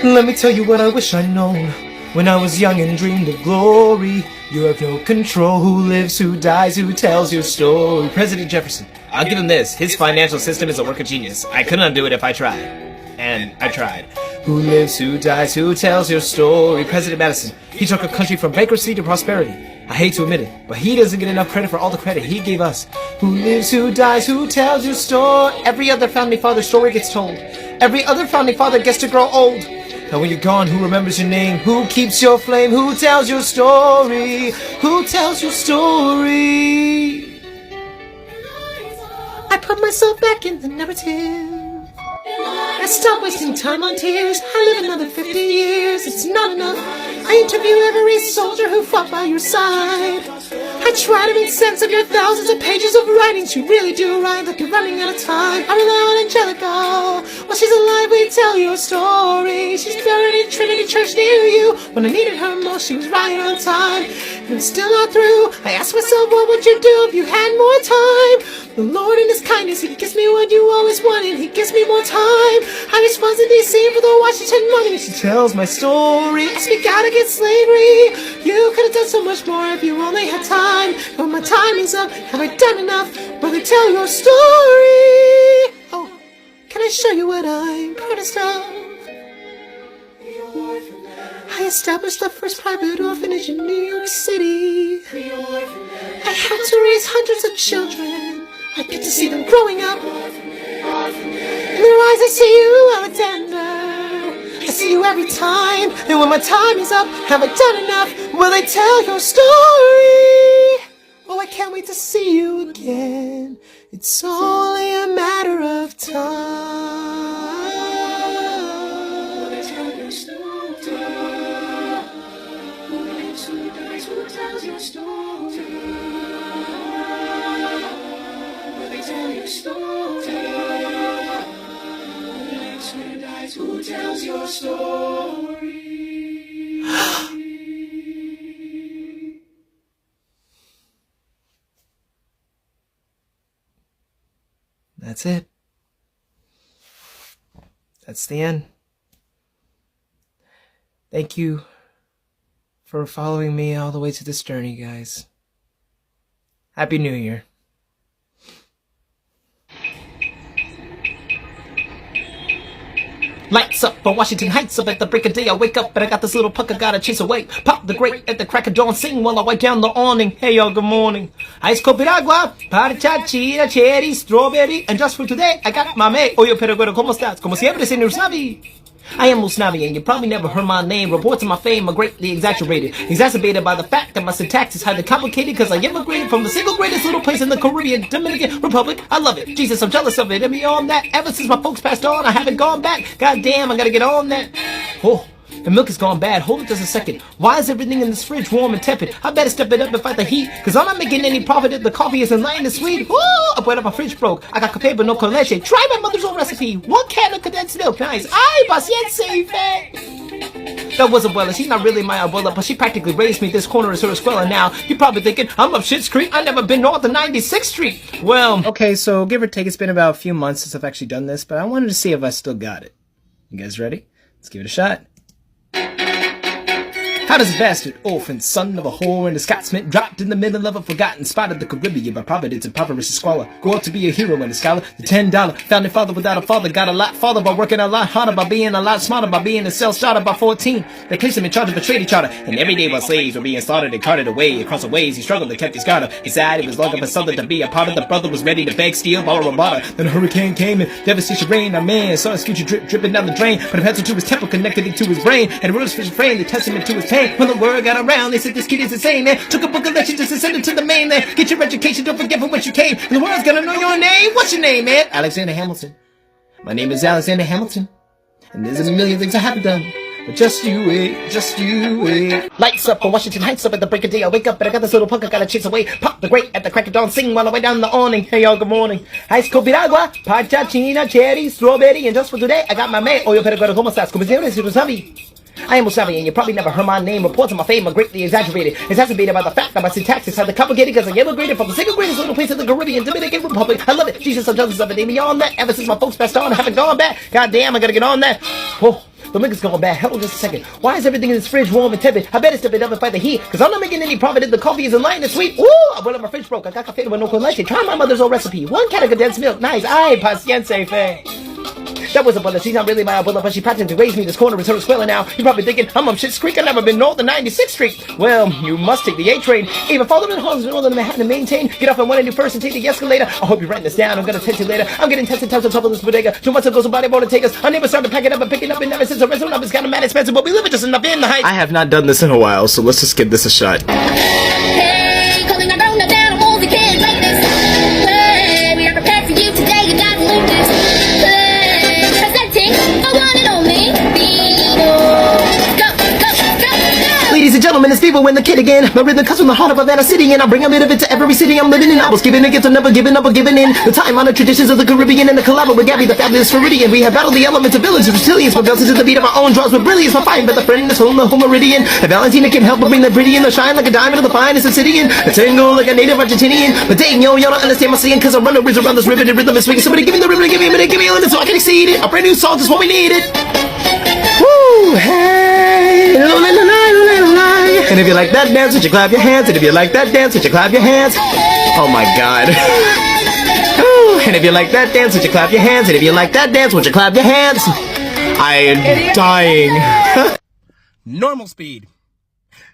Let me tell you what I wish I'd known when I was young and dreamed of glory. You have no control. Who lives, who dies, who tells your story? President Jefferson. I'll give him this. His financial system is a work of genius. I couldn't undo it if I tried. And I tried. Who lives, who dies, who tells your story? President Madison, he took our country from bankruptcy to prosperity. I hate to admit it, but he doesn't get enough credit for all the credit he gave us. Who lives, who dies, who tells your story? Every other founding father's story gets told. Every other founding father gets to grow old. And when you're gone, who remembers your name? Who keeps your flame? Who tells your story? Who tells your story? I put myself back in the narrative. I stop wasting time on tears. I live another 50 years. It's not enough. I interview every soldier who fought by your side. I try to make sense of your thousands of pages of writings. You really do write like you're running out of time. I rely on Angelica. While she's alive, we tell your story. She's buried in Trinity Church near you. When I needed her most, she was right on time. And I'm still not through. I ask myself, what would you do if you had more time? The Lord in His kindness, He gives me what you always wanted. He gives me more time. I was once in D.C. for the Washington money. She tells my story. I speak out against slavery. You could have done so much more if you only had time. But my time is up. Have I done enough? Will they tell your story? Oh, can I show you what I'm proudest of? I established the first private orphanage in New York City. I helped to raise hundreds of children. I get to see them growing up. In their eyes I see you, Alexander. I see you every time. And when my time is up, have I done enough? Will they tell your story? Oh, I can't wait to see you again. It's only a matter of time. Will they tell your story? Who tells your story? Will they tell your story? Who tells your story? That's it. That's the end. Thank you for following me all the way to this journey, guys. Happy New Year. Lights up for Washington Heights up at the break of day. I wake up, but I got this little puck I gotta chase away. Pop the grate at the crack of dawn, sing while I wipe down the awning. Hey y'all, good morning. Ice cold piragua, parchachina, cherry, strawberry. And just for today, I got my mate. Oye, pero ¿cómo estás? Como siempre, señor Snavi. I am Usnavi, and you probably never heard my name. Reports of my fame are greatly exaggerated, exacerbated by the fact that my syntax is highly complicated because I immigrated from the single greatest little place in the Caribbean, Dominican Republic. I love it. Jesus, I'm jealous of it. And beyond that, ever since my folks passed on, I haven't gone back. God damn, I gotta get on that. Oh, the milk has gone bad. Hold it just a second. Why is everything in this fridge warm and tepid? I better step it up and fight the heat, because I'm not making any profit if the coffee isn't lying and sweet. Woo! I put up my fridge broke. I got café but no con leche. Try my mother's own recipe. 1 can of condensed milk. Nice. Ay, paciencia, fe. That wasn't well, she's not really my abuela, but she practically raised me. This corner is her escuela now. You're probably thinking, I'm up Schitt's Creek. I never been north of 96th Street. Well, okay, so give or take, it's been about a few months since I've actually done this, but I wanted to see if I still got it. You guys ready? Let's give it a shot. How does a bastard orphan, son of a whore and a Scotsman, dropped in the middle of a forgotten spot of the Caribbean by providence and impoverished squalor, grow up to be a hero and a scholar? The $10 founding father without a father got a lot farther by working a lot harder, by being a lot smarter, by being a self-starter. By 14, they placed him in charge of a trading charter, and every day while slaves were being slaughtered and carted away across the ways, he struggled and kept his guard up. He said it was longing for something to be a part of. The brother was ready to beg, steal, borrow, or barter. Then a hurricane came and devastation reigned. A man saw his future dripping down the drain, but a pencil to his temple connected it to his brain, and a rose fish frame the testament to his pain. When the word got around, they said this kid is insane, man. Took a book of legends and sent it to the mainland. Get your education, don't forget from whence you came. And the world's gonna know your name. What's your name, man? Alexander Hamilton. My name is Alexander Hamilton, and there's a million things I haven't done. But just you wait, just you wait. Lights up on Washington Heights up at the break of day. I wake up, but I got this little punk I gotta chase away. Pop the grate at the crack of dawn, sing while I wait down the awning. Hey y'all, good morning. Ice cold piragua, parchachina, cherry, strawberry, and just for today, I got my mate. Oye, pero ¿cómo estás? Como siempre, señor Snavi. I am Usnavi, and you probably never heard my name. Reports of my fame are greatly exaggerated, exacerbated by the fact that my syntax is highly complicated because I immigrated from the single greatest little place in the Caribbean, Dominican Republic. I love it. Jesus, I'm jealous of it. They me on that. Ever since my folks passed on, I haven't gone back. God damn, I gotta get on that. Oh, the milk is going bad. Hold on just a second. Why is everything in this fridge warm and tepid? I better step it up and fight the heat, because I'm not making any profit if the coffee isn't light and sweet. Woo! I went up my fridge broke. I got café with no con leche. Try my mother's old recipe. 1 can of condensed milk. Nice. Ay, paciencia, fe. That wasn't but she's not really my umbrella, but she practically raised me. This corner is her squalor now. You're probably thinking, I'm on Shit's Creek, I've never been north of 96th Street. Well, you must take the A train. Even farther than Harlem's northern Manhattan to maintain. Get off on 191st and take the escalator. I hope you're writing this down, I'm gonna text you later. I'm getting tested tons of trouble in this bodega. 2 months ago, somebody bought to take us. Our neighbors started packing up and picking up, and never since the restaurant numbers got mad expensive, but we live it just enough in the height. I have not done this in a while, so let's just give this a shot. Hey, calling our own down all the kids like this. Hey, we are prepared for you today, you got to learn this. Hey, presenting the one and only Vivo. Go, go, go, go! Ladies and gentlemen, it's Vivo and the Kid again. My rhythm comes from the heart of Havana City, and I bring a bit of it to every city I'm living in. I was giving a gift, I'm never giving up or giving in. The time-honored traditions of the Caribbean and the collabo with Gabby, the fabulous Floridian. We have battled the elements of villains and resilience, but belts to the beat of our own draws with brilliance. My fine, but the friend is home, the home meridian. And Valentina can help but bring the pretty in, the shine like a diamond of the finest obsidian. A tango like a native Argentinian. But dang, yo, y'all don't understand my singing, cause I run the rhythm around this riveted rhythm and swinging. Somebody give me the ribbon, give me a minute, give me a limit so I can exceed it. A brand new song is what we needed. Woo, hey, la, la, la, la, la, la. And if you like that dance, would you clap your hands? And if you like that dance, would you clap your hands? Oh my god. Ooh, and if you like that dance, would you clap your hands? And if you like that dance, would you clap your hands? I am dying. Normal speed.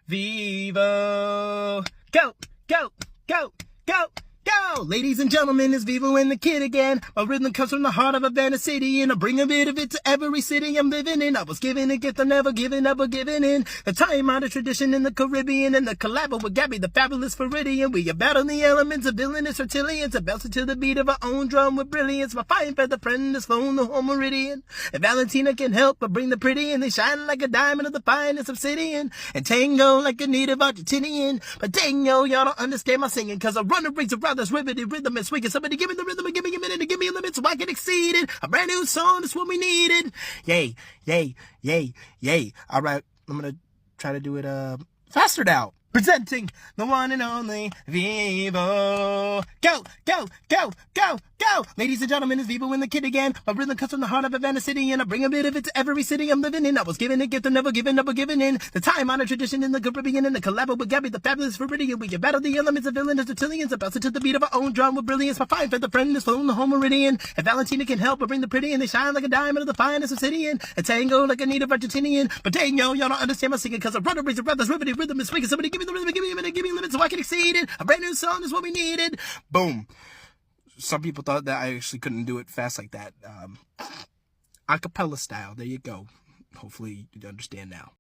Vivo. Go, go, go, go. Go! Ladies and gentlemen, it's Vivo and the Kid again. My rhythm comes from the heart of Havana City, and I bring a bit of it to every city I'm living in. I was given a gift, I'm never giving up or giving in. The time-honored tradition in the Caribbean, and the collabo with Gabby, the fabulous Floridian. We are battling the elements of villainous reptilians, and belted to the beat of our own drum with brilliance. My fine feather friend is flown the whole meridian. And Valentina can help but bring the pretty, and they shine like a diamond of the finest obsidian. And tango like a native Argentinian. But dang, yo, y'all don't understand my singing, cause I run the rings around this riveted rhythm and swinging. Somebody give me the rhythm and give me a minute and give me a limit so I can exceed it. A brand new song is what we needed. Yay, yay, yay, yay. Alright, I'm gonna try to do it faster now. Presenting the one and only Vivo. Go, go, go, go, go! Ladies and gentlemen, it's Vivo and the Kid again. My rhythm comes from the heart of Havana City, and I bring a bit of it to every city I'm living in. I was given a gift, I'm never giving up or giving in. The time-honored tradition in the Caribbean, and the collabo with Gabby, the fabulous Floridian. We can battle the elements of villainous reptilians, and bounce it to the beat of our own drum with brilliance. My fine feather friend is flown the whole meridian. And Valentina can help but bring the pretty, and they shine like a diamond of the finest obsidian. A tango like a native Argentinian. But dang, yo, y'all don't understand my singing, cause I run a razor around this riveted rhythm and swinging. Somebody give me the rhythm, give me a minute, give me a limit so I can exceed it. A brand new song is what we needed. Boom. Some people thought that I actually couldn't do it fast like that. Acapella style. There you go. Hopefully you understand now.